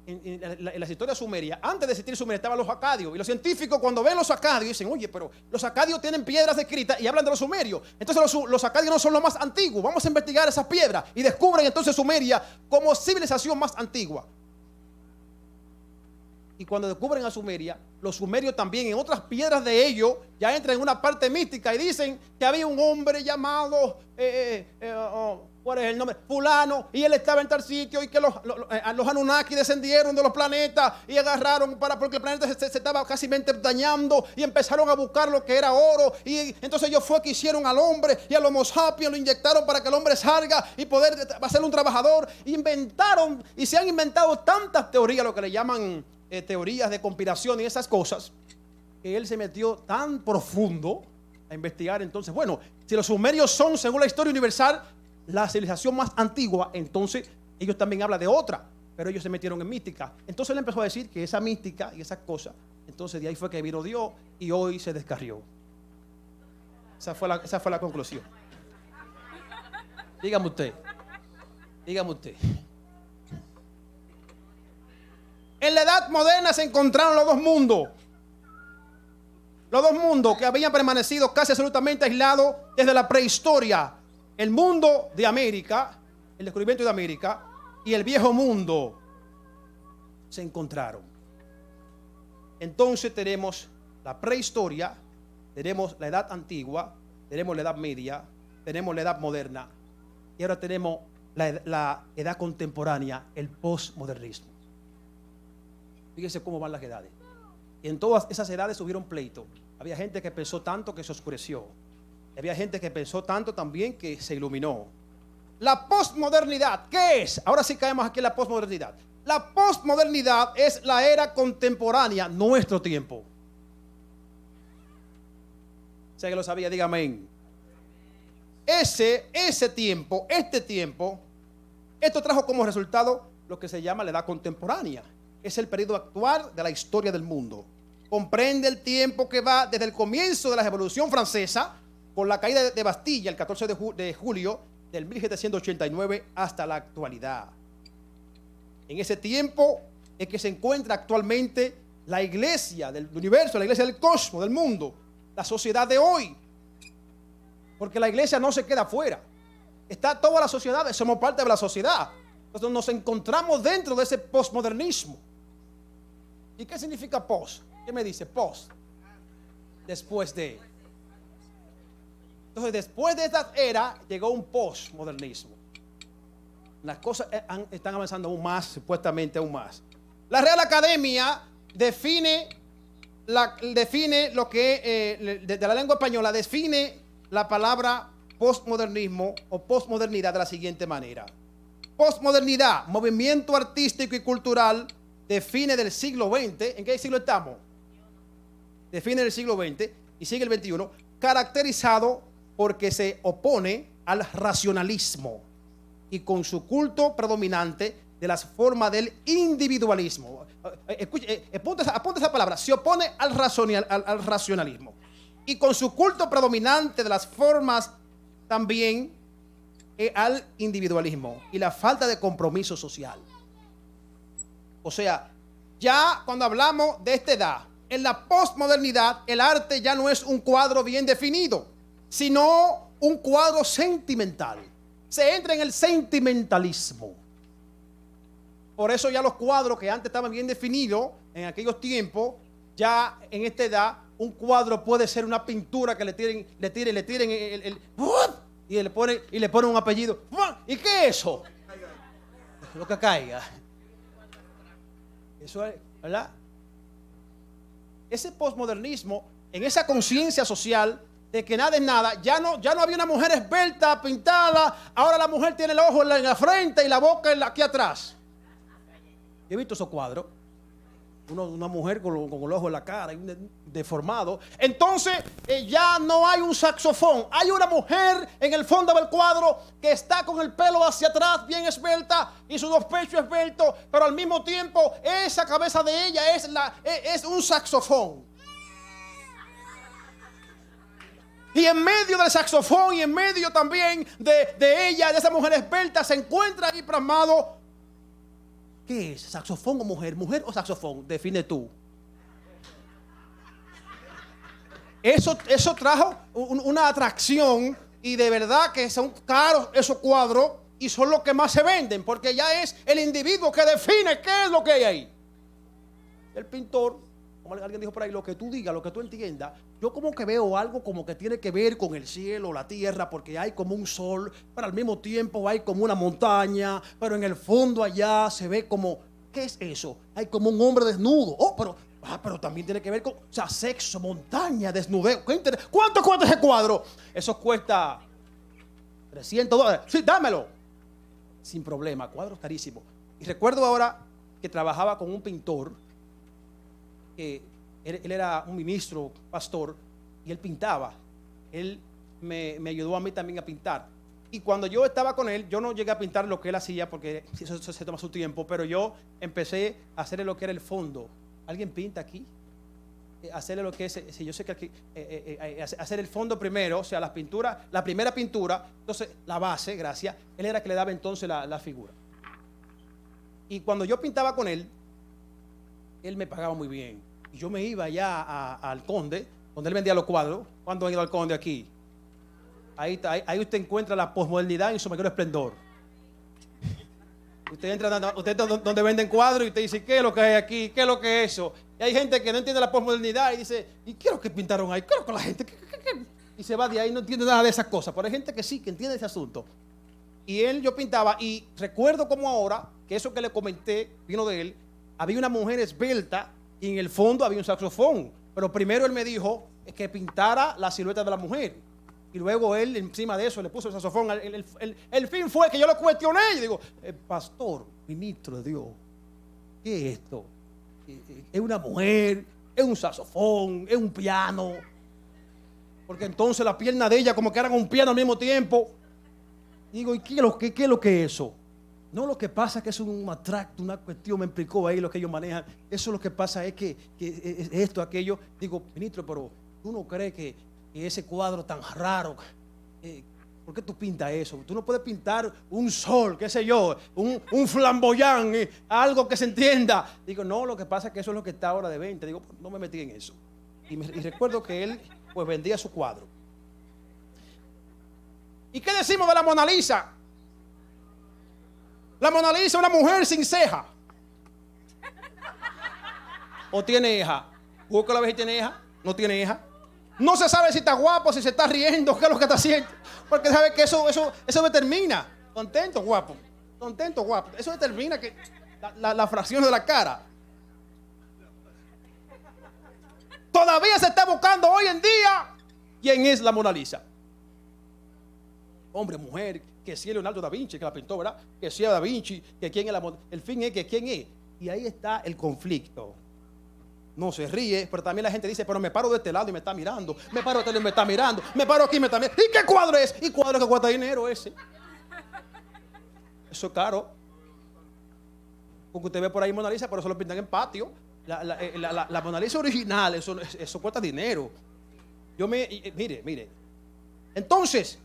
en las historias sumerias, antes de existir Sumeria, estaban los acadios. Y los científicos, cuando ven los acadios, dicen, oye, pero los acadios tienen piedras escritas y hablan de los sumerios. Entonces los acadios no son los más antiguos. Vamos a investigar esas piedras. Y descubren entonces Sumeria como civilización más antigua. Y cuando descubren a Sumeria, los sumerios también en otras piedras de ellos ya entran en una parte mística y dicen que había un hombre llamado ¿cuál es el nombre? Fulano, y él estaba en tal sitio y que los Anunnaki descendieron de los planetas y agarraron porque el planeta se estaba casi dañando y empezaron a buscar lo que era oro, y entonces ellos fue que hicieron al hombre y al Homo sapiens lo inyectaron para que el hombre salga y poder hacer un trabajador. Inventaron y se han inventado tantas teorías, lo que le llaman teorías de conspiración y esas cosas, que él se metió tan profundo a investigar. Entonces, bueno, si los sumerios son, según la historia universal, la civilización más antigua, entonces ellos también hablan de otra, pero ellos se metieron en mística. Entonces él empezó a decir que esa mística y esas cosas, entonces de ahí fue que vino Dios y hoy se descarrió. Esa fue la conclusión. Dígame usted. En la edad moderna se encontraron los dos mundos. Los dos mundos que habían permanecido casi absolutamente aislados desde la prehistoria. El mundo de América, el descubrimiento de América, y el viejo mundo se encontraron. Entonces tenemos la prehistoria, tenemos la edad antigua, tenemos la edad media, tenemos la edad moderna, y ahora tenemos la edad contemporánea, el postmodernismo. Fíjense cómo van las edades. En todas esas edades hubieron pleito. Había gente que pensó tanto que se oscureció. Había gente que pensó tanto también que se iluminó. La posmodernidad, ¿qué es? Ahora sí caemos aquí en la posmodernidad. La posmodernidad es la era contemporánea, nuestro tiempo. Sé que lo sabía, dígame amén. Ese tiempo, este tiempo, esto trajo como resultado lo que se llama la edad contemporánea. Es el periodo actual de la historia del mundo. Comprende el tiempo que va desde el comienzo de la Revolución Francesa, con la caída de Bastilla el 14 de julio del 1789 hasta la actualidad. En ese tiempo es que se encuentra actualmente la iglesia del universo, la iglesia del cosmos, del mundo, la sociedad de hoy. Porque la iglesia no se queda afuera. Está toda la sociedad, somos parte de la sociedad. Entonces nos encontramos dentro de ese posmodernismo. ¿Y qué significa post? ¿Qué me dice? Post. Después de. Entonces después de esta era llegó un postmodernismo. Las cosas están avanzando aún más, supuestamente aún más. La Real Academia define lo que de la lengua española, define la palabra postmodernismo o postmodernidad de la siguiente manera. Postmodernidad, movimiento artístico y cultural, define del siglo XX. ¿En qué siglo estamos? Define del siglo XX y sigue el XXI, caracterizado porque se opone al racionalismo y con su culto predominante de las formas del individualismo. Apunta esa palabra, se opone al racionalismo y con su culto predominante de las formas también al individualismo y la falta de compromiso social. O sea, ya cuando hablamos de esta edad, en la postmodernidad, el arte ya no es un cuadro bien definido, sino un cuadro sentimental. Se entra en el sentimentalismo. Por eso ya los cuadros que antes estaban bien definidos en aquellos tiempos, ya en esta edad, un cuadro puede ser una pintura que le tiren y le ponen un apellido. ¿Y qué es eso? Lo que caiga. Eso es, ¿verdad? Ese posmodernismo, en esa conciencia social de que nada es nada, ya no había una mujer esbelta, pintada, ahora la mujer tiene el ojo en la frente y la boca aquí atrás. Yo he visto esos cuadros, una mujer con el ojo en la cara, deformado. Entonces ya no hay un saxofón, hay una mujer en el fondo del cuadro que está con el pelo hacia atrás, bien esbelta, y sus dos pechos esbeltos, pero al mismo tiempo esa cabeza de ella es un saxofón. Y en medio del saxofón y en medio también de ella, de esa mujer esbelta, se encuentra ahí plasmado. ¿Qué es? ¿Saxofón o mujer? ¿Mujer o saxofón? Define tú. Eso trajo una atracción y de verdad que son caros esos cuadros y son los que más se venden porque ya es el individuo que define qué es lo que hay ahí. El pintor, como alguien dijo por ahí, lo que tú digas, lo que tú entiendas, yo como que veo algo como que tiene que ver con el cielo, la tierra, porque hay como un sol, pero al mismo tiempo hay como una montaña, pero en el fondo allá se ve como, ¿qué es eso? Hay como un hombre desnudo. Pero también tiene que ver con, o sea, sexo, montaña, desnudez. ¿Cuánto cuesta ese cuadro? Eso cuesta $300. Sí, dámelo. Sin problema, cuadros carísimos. Y recuerdo ahora que trabajaba con un pintor, que él era un ministro, pastor, y él pintaba. Él me ayudó a mí también a pintar. Y cuando yo estaba con él, yo no llegué a pintar lo que él hacía, porque eso se toma su tiempo, pero yo empecé a hacerle lo que era el fondo. ¿Alguien pinta aquí? Hacerle lo que es, si yo sé que aquí, hacer el fondo primero, o sea, las pinturas, la primera pintura, entonces la base, gracias, él era que le daba entonces la figura. Y cuando yo pintaba con él me pagaba muy bien. Y yo me iba allá al Conde, donde él vendía los cuadros. ¿Cuándo han ido al Conde aquí? Ahí usted encuentra la posmodernidad en su mayor esplendor. Usted entra donde venden cuadros y usted dice, ¿qué es lo que hay aquí? ¿Qué es lo que es eso? Y hay gente que no entiende la posmodernidad y dice, ¿y qué es lo que pintaron ahí? ¿Qué es lo que la gente? ¿Qué? Y se va de ahí y no entiende nada de esas cosas. Pero hay gente que sí, que entiende ese asunto. Y yo pintaba y recuerdo como ahora, que eso que le comenté vino de él, había una mujer esbelta y en el fondo había un saxofón. Pero primero él me dijo que pintara la silueta de la mujer. Y luego él encima de eso le puso el saxofón. El fin fue que yo lo cuestioné y digo, pastor, ministro de Dios, ¿qué es esto? ¿Es una mujer? ¿Es un saxofón? ¿Es un piano? Porque entonces la pierna de ella como que eran un piano al mismo tiempo. Digo, ¿y qué es lo que es eso? No, lo que pasa es que es un atracto, una cuestión, me explicó ahí lo que ellos manejan. Eso lo que pasa es que es esto, aquello. Digo, ministro, pero ¿tú no crees que ese cuadro tan raro, por qué tú pintas eso? Tú no puedes pintar un sol, qué sé yo, un flamboyán, algo que se entienda. Digo, no, lo que pasa es que eso es lo que está ahora de venta. Digo, no me metí en eso. Y recuerdo que él pues vendía su cuadro. ¿Y qué decimos de la Mona Lisa? La Mona Lisa es una mujer sin ceja. ¿O tiene hija? Búscala a ver si tiene hija. No tiene hija. No se sabe si está guapo, si se está riendo, qué es lo que está haciendo. Porque sabe que eso determina. Contento, guapo. Contento, guapo. Eso determina que la fracción de la cara. Todavía se está buscando hoy en día quién es la Mona Lisa. Hombre, mujer, que si es Leonardo da Vinci, que la pintó, ¿verdad? Que si es da Vinci, que quién es el fin es que quién es. Y ahí está el conflicto. No se ríe, pero también la gente dice, pero me paro de este lado y me está mirando. Me paro de este lado y me está mirando. Me paro aquí y me está mirando. ¿Y qué cuadro es? ¿Y cuadro que cuesta dinero ese? Eso es caro. Porque usted ve por ahí Mona Lisa, pero eso lo pintan en patio. La Mona Lisa original, eso cuesta dinero. Mire. Entonces,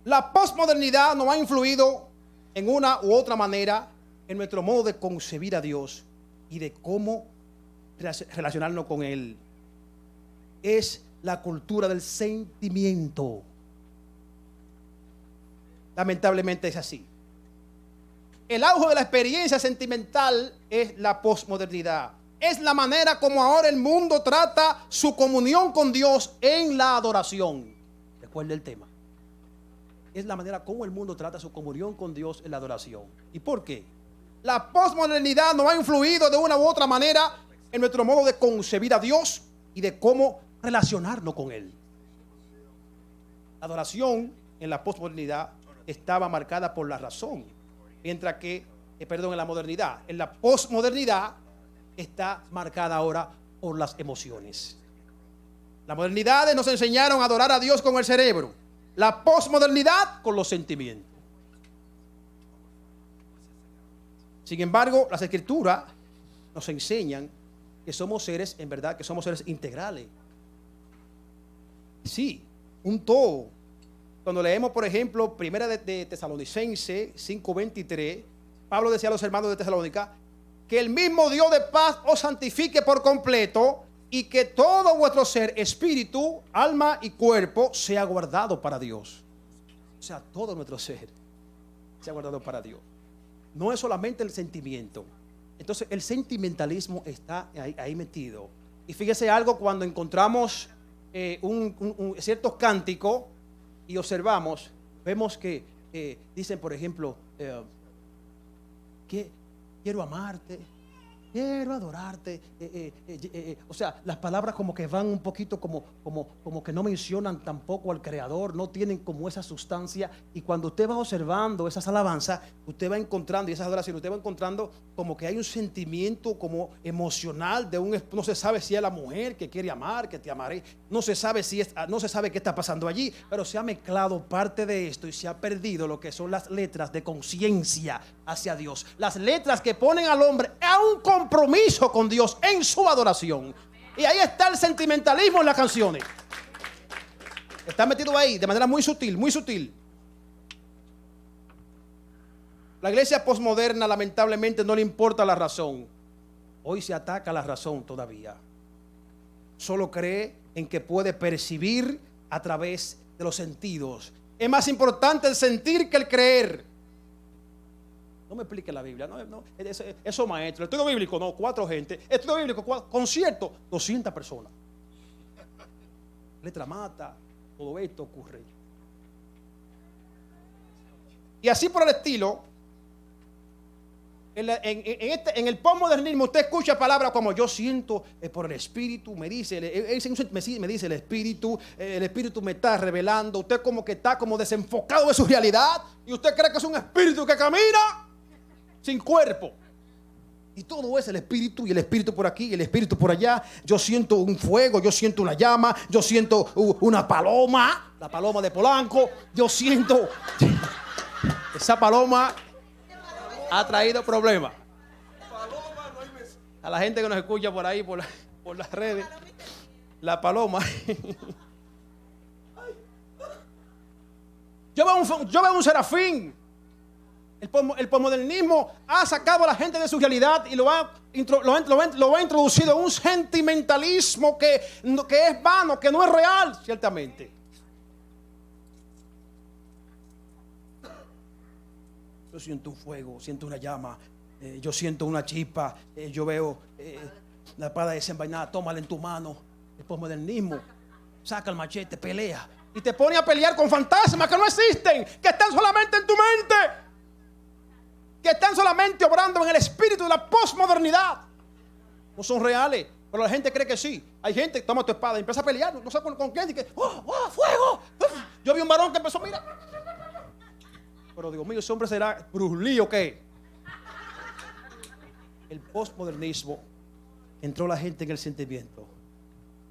la posmodernidad nos ha influido en una u otra manera en nuestro modo de concebir a Dios y de cómo relacionarnos con Él. Es la cultura del sentimiento. Lamentablemente es así. El auge de la experiencia sentimental es la posmodernidad. Es la manera como ahora el mundo trata su comunión con Dios en la adoración. Recuerde el tema. Es la manera como el mundo trata su comunión con Dios en la adoración. ¿Y por qué? La posmodernidad nos ha influido de una u otra manera en nuestro modo de concebir a Dios y de cómo relacionarnos con Él. La adoración en la posmodernidad estaba marcada por la razón, mientras que, en la modernidad, en la posmodernidad está marcada ahora por las emociones. Las modernidades nos enseñaron a adorar a Dios con el cerebro, la posmodernidad con los sentimientos. Sin embargo, las escrituras nos enseñan que somos seres, en verdad, que somos seres integrales. Sí, un todo. Cuando leemos, por ejemplo, Primera de Tesalonicenses 5:23, Pablo decía a los hermanos de Tesalónica, que el mismo Dios de paz os santifique por completo y que todo vuestro ser, espíritu, alma y cuerpo sea guardado para Dios. O sea, todo nuestro ser sea guardado para Dios. No es solamente el sentimiento. Entonces el sentimentalismo está ahí metido. Y fíjese algo, cuando encontramos ciertos cánticos y observamos, vemos que dicen, por ejemplo, que quiero amarte, quiero adorarte. O sea, las palabras como que van un poquito como que no mencionan tampoco al Creador, no tienen como esa sustancia. Y cuando usted va observando esas alabanzas, usted va encontrando, y esas adoraciones, usted va encontrando como que hay un sentimiento como emocional no se sabe si es la mujer que quiere amar, que te amaré. No se sabe no se sabe qué está pasando allí, pero se ha mezclado parte de esto y se ha perdido lo que son las letras de conciencia hacia Dios. Las letras que ponen al hombre a un compromiso con Dios en su adoración. Y ahí está el sentimentalismo en las canciones. Está metido ahí de manera muy sutil, muy sutil. La iglesia posmoderna lamentablemente no le importa la razón. Hoy se ataca la razón todavía. Solo cree en que puede percibir a través de los sentidos. Es más importante el sentir que el creer. No me explique la Biblia. Eso maestro. Estudio bíblico, no, 4 gente. Estudio bíblico, concierto, 200 personas. Letra mata, todo esto ocurre. Y así por el estilo, En el postmodernismo usted escucha palabras como yo siento por el Espíritu, me dice el Espíritu me está revelando. Usted como que está como desenfocado de su realidad y usted cree que es un espíritu que camina sin cuerpo. Y todo es el Espíritu, y el Espíritu por aquí y el Espíritu por allá. Yo siento un fuego, yo siento una llama, yo siento una paloma, la paloma de Polanco. Yo siento esa paloma ha traído problemas a la gente que nos escucha por ahí, por las redes. La paloma. Yo veo un serafín. El posmodernismo ha sacado a la gente de su realidad y lo ha introducido en un sentimentalismo que es vano, que no es real, ciertamente. Yo siento un fuego, siento una llama, yo siento una chispa, yo veo la espada desenvainada, tómala en tu mano. El posmodernismo saca el machete, pelea y te pone a pelear con fantasmas que no existen, que están solamente en tu mente, que están solamente obrando en el espíritu de la posmodernidad. No son reales, pero la gente cree que sí. Hay gente que toma tu espada y empieza a pelear, no sé con quién, y que fuego. Yo vi un varón que empezó, mira. Pero digo, mío, ese hombre será Bruce Lee o qué. El postmodernismo entró la gente en el sentimiento.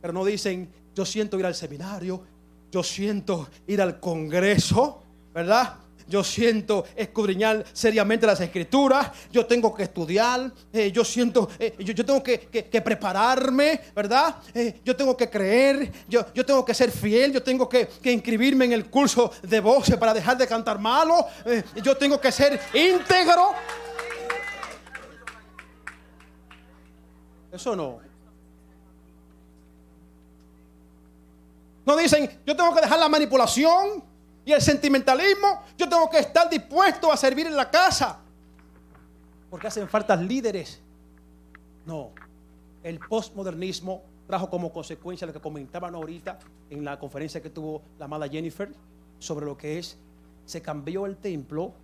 Pero no dicen, yo siento ir al seminario, yo siento ir al congreso, ¿verdad? Yo siento escudriñar seriamente las escrituras, yo tengo que estudiar, yo siento, yo tengo que prepararme, ¿verdad? Yo tengo que creer, yo tengo que ser fiel, yo tengo que inscribirme en el curso de voces para dejar de cantar malo, yo tengo que ser íntegro. Eso no. No dicen, yo tengo que dejar la manipulación y el sentimentalismo, yo tengo que estar dispuesto a servir en la casa porque hacen falta líderes. No, el postmodernismo trajo como consecuencia lo que comentaban ahorita en la conferencia que tuvo la amada Jennifer sobre lo que es, se cambió el templo,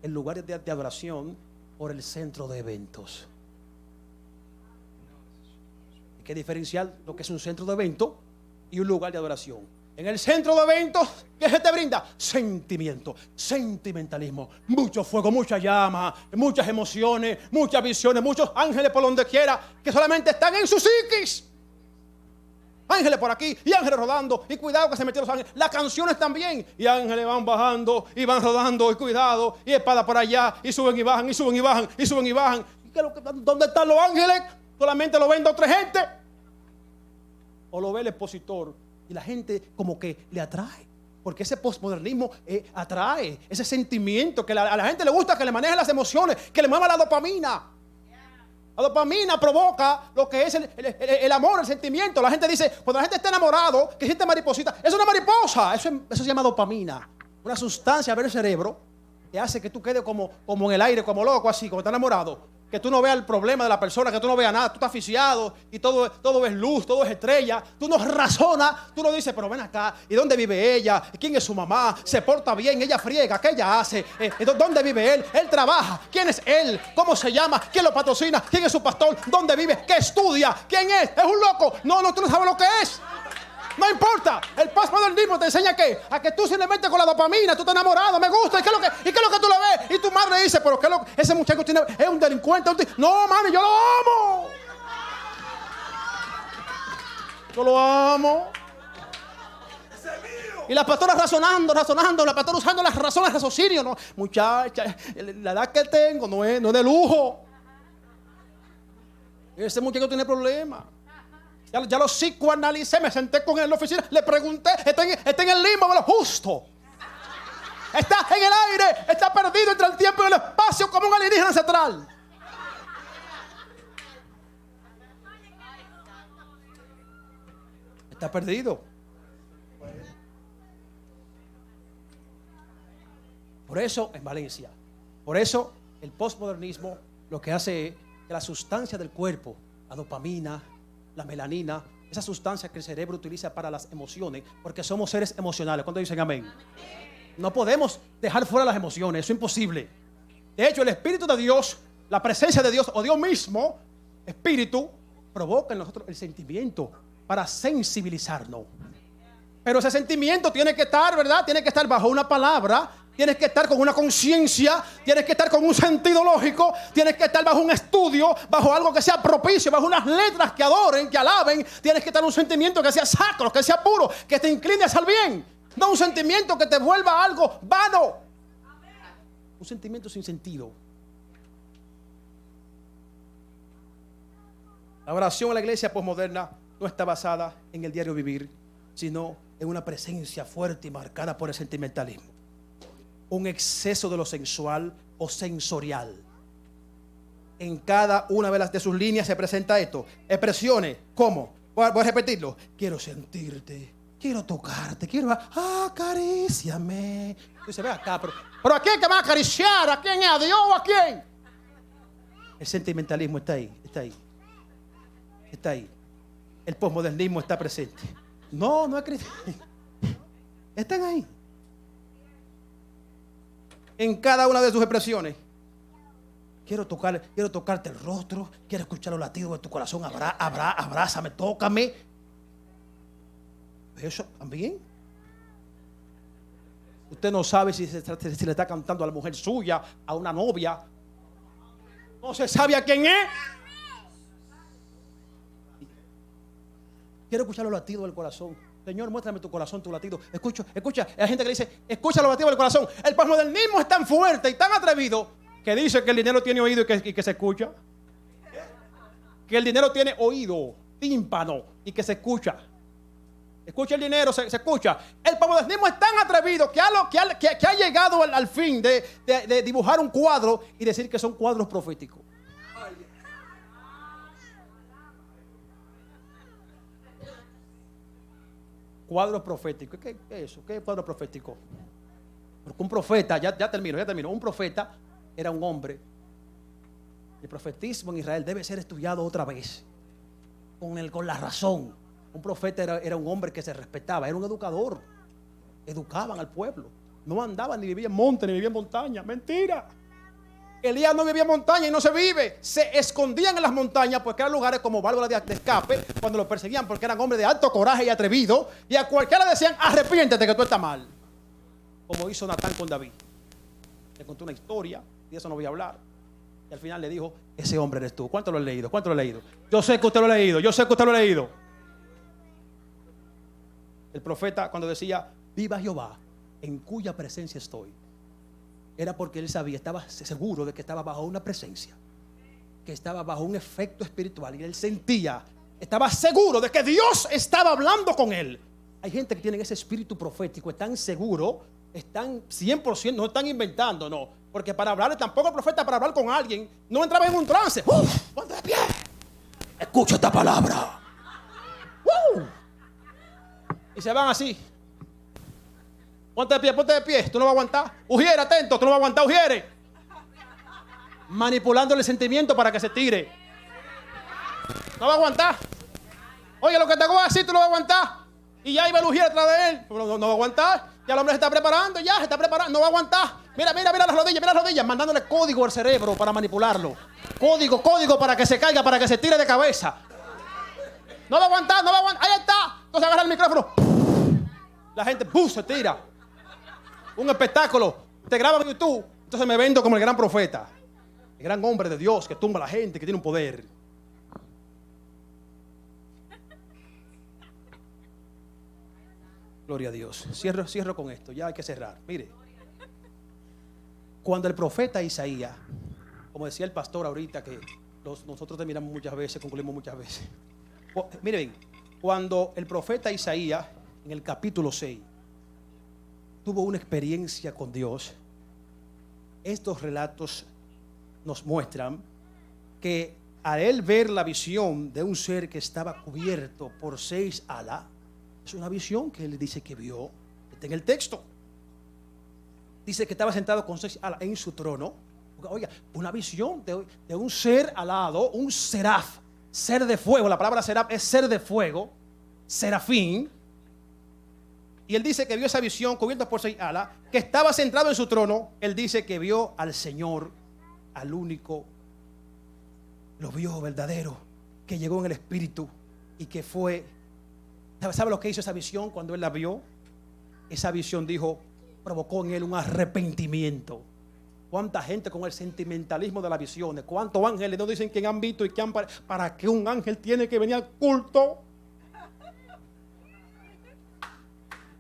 el lugar de adoración, por el centro de eventos. Hay que diferenciar lo que es un centro de eventos y un lugar de adoración. En el centro de eventos, ¿qué se te brinda? Sentimiento, sentimentalismo, mucho fuego, mucha llama, muchas emociones, muchas visiones, muchos ángeles por donde quiera que solamente están en su psiquis. Ángeles por aquí y ángeles rodando, y cuidado que se metieron los ángeles. Las canciones también, y ángeles van bajando y van rodando, y cuidado, y espada por allá, y suben y bajan, y suben y bajan, y suben y bajan. ¿Dónde están los ángeles? Solamente lo ven 2 o 3 gente. O lo ve el expositor. Y la gente como que le atrae. Porque ese postmodernismo atrae ese sentimiento que a la gente le gusta que le manejen las emociones, que le mueva la dopamina. La dopamina provoca lo que es el amor, el sentimiento. La gente dice, cuando la gente está enamorado, que siente mariposita, es una mariposa. Eso se llama dopamina. Una sustancia en el cerebro que hace que tú quedes como en el aire, como loco, así, como estás enamorado. Que tú no veas el problema de la persona, que tú no veas nada, tú estás asfixiado y todo es luz, todo es estrella. Tú no razonas, tú no dices, pero ven acá, ¿y dónde vive ella? ¿Quién es su mamá? ¿Se porta bien? ¿Ella friega? ¿Qué ella hace? ¿Dónde vive él? ¿Él trabaja? ¿Quién es él? ¿Cómo se llama? ¿Quién lo patrocina? ¿Quién es su pastor? ¿Dónde vive? ¿Qué estudia? ¿Quién es? ¿Es un loco? No, tú no sabes lo que es. No importa, el postmodernismo te enseña que a que tú simplemente con la dopamina, tú estás enamorado, me gusta, ¿y qué es lo que tú le ves? Y tu madre dice, pero ¿qué es lo que ese muchacho tiene? Es un delincuente. No, mami, yo lo amo. Yo lo amo. Y la pastora razonando, la pastora usando las razones de raciocinio. No, muchacha, la edad que tengo no es de lujo. Ese muchacho tiene problemas. Ya lo psicoanalicé, me senté con él en la oficina, le pregunté, está en el limbo de lo justo. Está en el aire, está perdido entre el tiempo y el espacio como un alienígena ancestral. Está perdido. Por eso, en Valencia, por eso el postmodernismo lo que hace es que la sustancia del cuerpo, la dopamina, la melanina, esa sustancia que el cerebro utiliza para las emociones, porque somos seres emocionales. ¿Cuántos dicen amén? No podemos dejar fuera las emociones, eso es imposible. De hecho, el Espíritu de Dios la presencia de Dios o Dios mismo, Espíritu, provoca en nosotros el sentimiento para sensibilizarnos. Pero ese sentimiento tiene que estar, ¿verdad? Tiene que estar bajo una palabra, tienes que estar con una conciencia, tienes que estar con un sentido lógico, tienes que estar bajo un estudio, bajo algo que sea propicio, bajo unas letras que adoren, que alaben. Tienes que estar un sentimiento que sea sacro, que sea puro, que te inclines al bien. No un sentimiento que te vuelva algo vano. Un sentimiento sin sentido. La oración en la iglesia posmoderna no está basada en el diario vivir, sino en una presencia fuerte y marcada por el sentimentalismo. Un exceso de lo sensual o sensorial. En cada una de sus líneas se presenta esto. Expresiones, ¿cómo? Voy a repetirlo. Quiero sentirte, quiero tocarte, quiero... acaríciame. Dice, ve acá, pero ¿a quién que va a acariciar? ¿A quién es? ¿A Dios o a quién? El sentimentalismo está ahí, está ahí. Está ahí. El posmodernismo está presente. No es cristiano. Están ahí. En cada una de sus expresiones. Quiero tocarte el rostro. Quiero escuchar los latidos de tu corazón. Abrázame, tócame. Eso también. Usted no sabe si le está cantando a la mujer suya, a una novia. No se sabe a quién es. Quiero escuchar los latidos del corazón. Señor, muéstrame tu corazón, tu latido. Escucha. Hay gente que dice, escucha los latidos del corazón. El posmodernismo es tan fuerte y tan atrevido que dice que el dinero tiene oído y que se escucha. Que el dinero tiene oído, tímpano y que se escucha. Escucha el dinero, se escucha. El posmodernismo es tan atrevido que ha llegado al fin de dibujar un cuadro y decir que son cuadros proféticos. Cuadro profético. ¿Qué es eso? ¿Qué es cuadro profético? Porque un profeta, ya termino. Un profeta era un hombre. El profetismo en Israel debe ser estudiado otra vez. Con la razón. Un profeta era un hombre que se respetaba. Era un educador. Educaban al pueblo. No andaban ni vivían en monte ni vivían en montaña. Mentira. Elías no vivía en montaña y no se vive. Se escondían en las montañas porque eran lugares como válvulas de escape cuando los perseguían, porque eran hombres de alto coraje y atrevidos. Y a cualquiera le decían, arrepiéntete que tú estás mal. Como hizo Natán con David. Le contó una historia, y de eso no voy a hablar. Y al final le dijo, ese hombre eres tú. ¿Cuánto lo he leído? Yo sé que usted lo ha leído. El profeta cuando decía, viva Jehová, en cuya presencia estoy, era porque él sabía, estaba seguro de que estaba bajo una presencia, que estaba bajo un efecto espiritual, y él sentía, estaba seguro de que Dios estaba hablando con él. Hay gente que tiene ese espíritu profético, están seguros, están 100%, no están inventando, no, porque para hablar, tampoco el profeta para hablar con alguien no entraba en un trance. Ponte de pie, escucha esta palabra. Y se van así. Ponte de pie, tú no vas a aguantar. Ujiere, atento, tú no vas a aguantar, ujiere. Manipulándole el sentimiento para que se tire. No va a aguantar. Oye, lo que te hago así, tú no vas a aguantar. Y ya iba el ujiere atrás de él. No va a aguantar. Ya el hombre se está preparando, no va a aguantar. Mira las rodillas, mandándole código al cerebro para manipularlo. Código para que se caiga, para que se tire de cabeza. No va a aguantar. Ahí está. Entonces agarra el micrófono. La gente se tira. Un espectáculo, te graban en YouTube, entonces me vendo como el gran profeta, el gran hombre de Dios que tumba a la gente, que tiene un poder. Gloria a Dios. Cierro con esto, ya hay que cerrar. Mire, cuando el profeta Isaías, como decía el pastor ahorita, que nosotros terminamos muchas veces, concluimos muchas veces. Miren, cuando el profeta Isaías, en el capítulo 6, tuvo una experiencia con Dios, estos relatos nos muestran que al él ver la visión de un ser que estaba cubierto por 6 alas, es una visión que él dice que vio, está en el texto. Dice que estaba sentado con 6 alas en su trono. Oiga, una visión de un ser alado, un seraf, ser de fuego. La palabra seraf es ser de fuego, serafín. Y él dice que vio esa visión cubierta por 6 alas, que estaba centrado en su trono. Él dice que vio al Señor, al único lo vio verdadero, que llegó en el espíritu y que fue. ¿Sabe lo que hizo esa visión cuando él la vio? Esa visión provocó en él un arrepentimiento. ¿Cuánta gente con el sentimentalismo de las visiones? ¿Cuántos ángeles no dicen que han visto y que han para que un ángel tiene que venir al culto?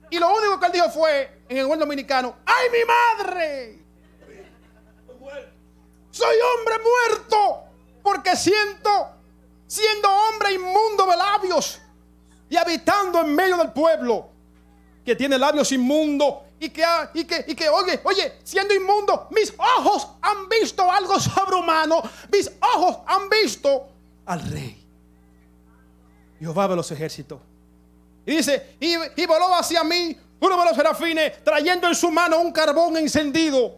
Y lo único que él dijo fue, en el buen dominicano: ¡ay, mi madre! Soy hombre muerto, porque siendo hombre inmundo de labios y habitando en medio del pueblo que tiene labios inmundos y que oye, siendo inmundo, mis ojos han visto algo sobrehumano, mis ojos han visto al Rey, Jehová de los ejércitos. Y dice, y voló hacia mí uno de los serafines, trayendo en su mano un carbón encendido.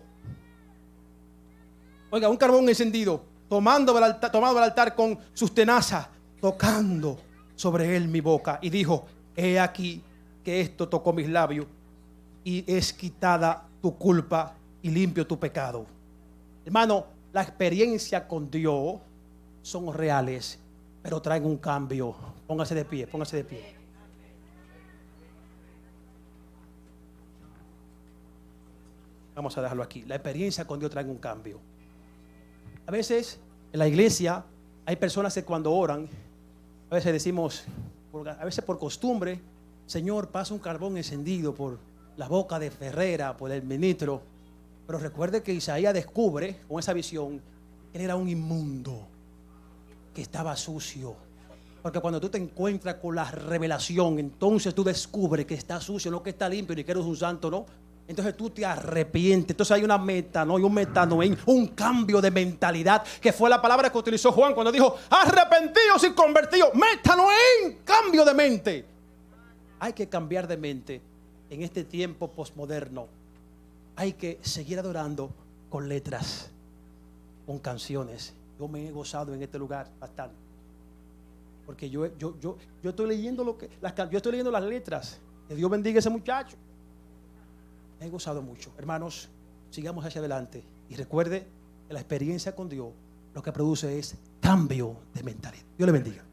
Oiga, un carbón encendido, tomado del altar con sus tenazas, tocando sobre él mi boca. Y dijo: he aquí que esto tocó mis labios, y es quitada tu culpa y limpio tu pecado. Hermano, la experiencia con Dios son reales, pero traen un cambio. Póngase de pie, póngase de pie. Vamos a dejarlo aquí. La experiencia con Dios trae un cambio. A veces en la iglesia hay personas que cuando oran, a veces decimos, a veces por costumbre: Señor, pasa un carbón encendido por la boca de Ferrera, por el ministro. Pero recuerde que Isaías descubre con esa visión que él era un inmundo, que estaba sucio. Porque cuando tú te encuentras con la revelación, entonces tú descubres que está sucio, no que está limpio, ni que eres un santo, no. Entonces tú te arrepientes. Entonces hay una metanoia, un cambio de mentalidad, que fue la palabra que utilizó Juan cuando dijo: arrepentidos y convertidos. Metanoia, cambio de mente. Hay que cambiar de mente en este tiempo posmoderno. Hay que seguir adorando con letras, con canciones. Yo me he gozado en este lugar bastante, porque yo estoy leyendo yo estoy leyendo las letras. Que Dios bendiga a ese muchacho. Me he gozado mucho. Hermanos, sigamos hacia adelante. Y recuerde que la experiencia con Dios lo que produce es cambio de mentalidad. Dios le bendiga.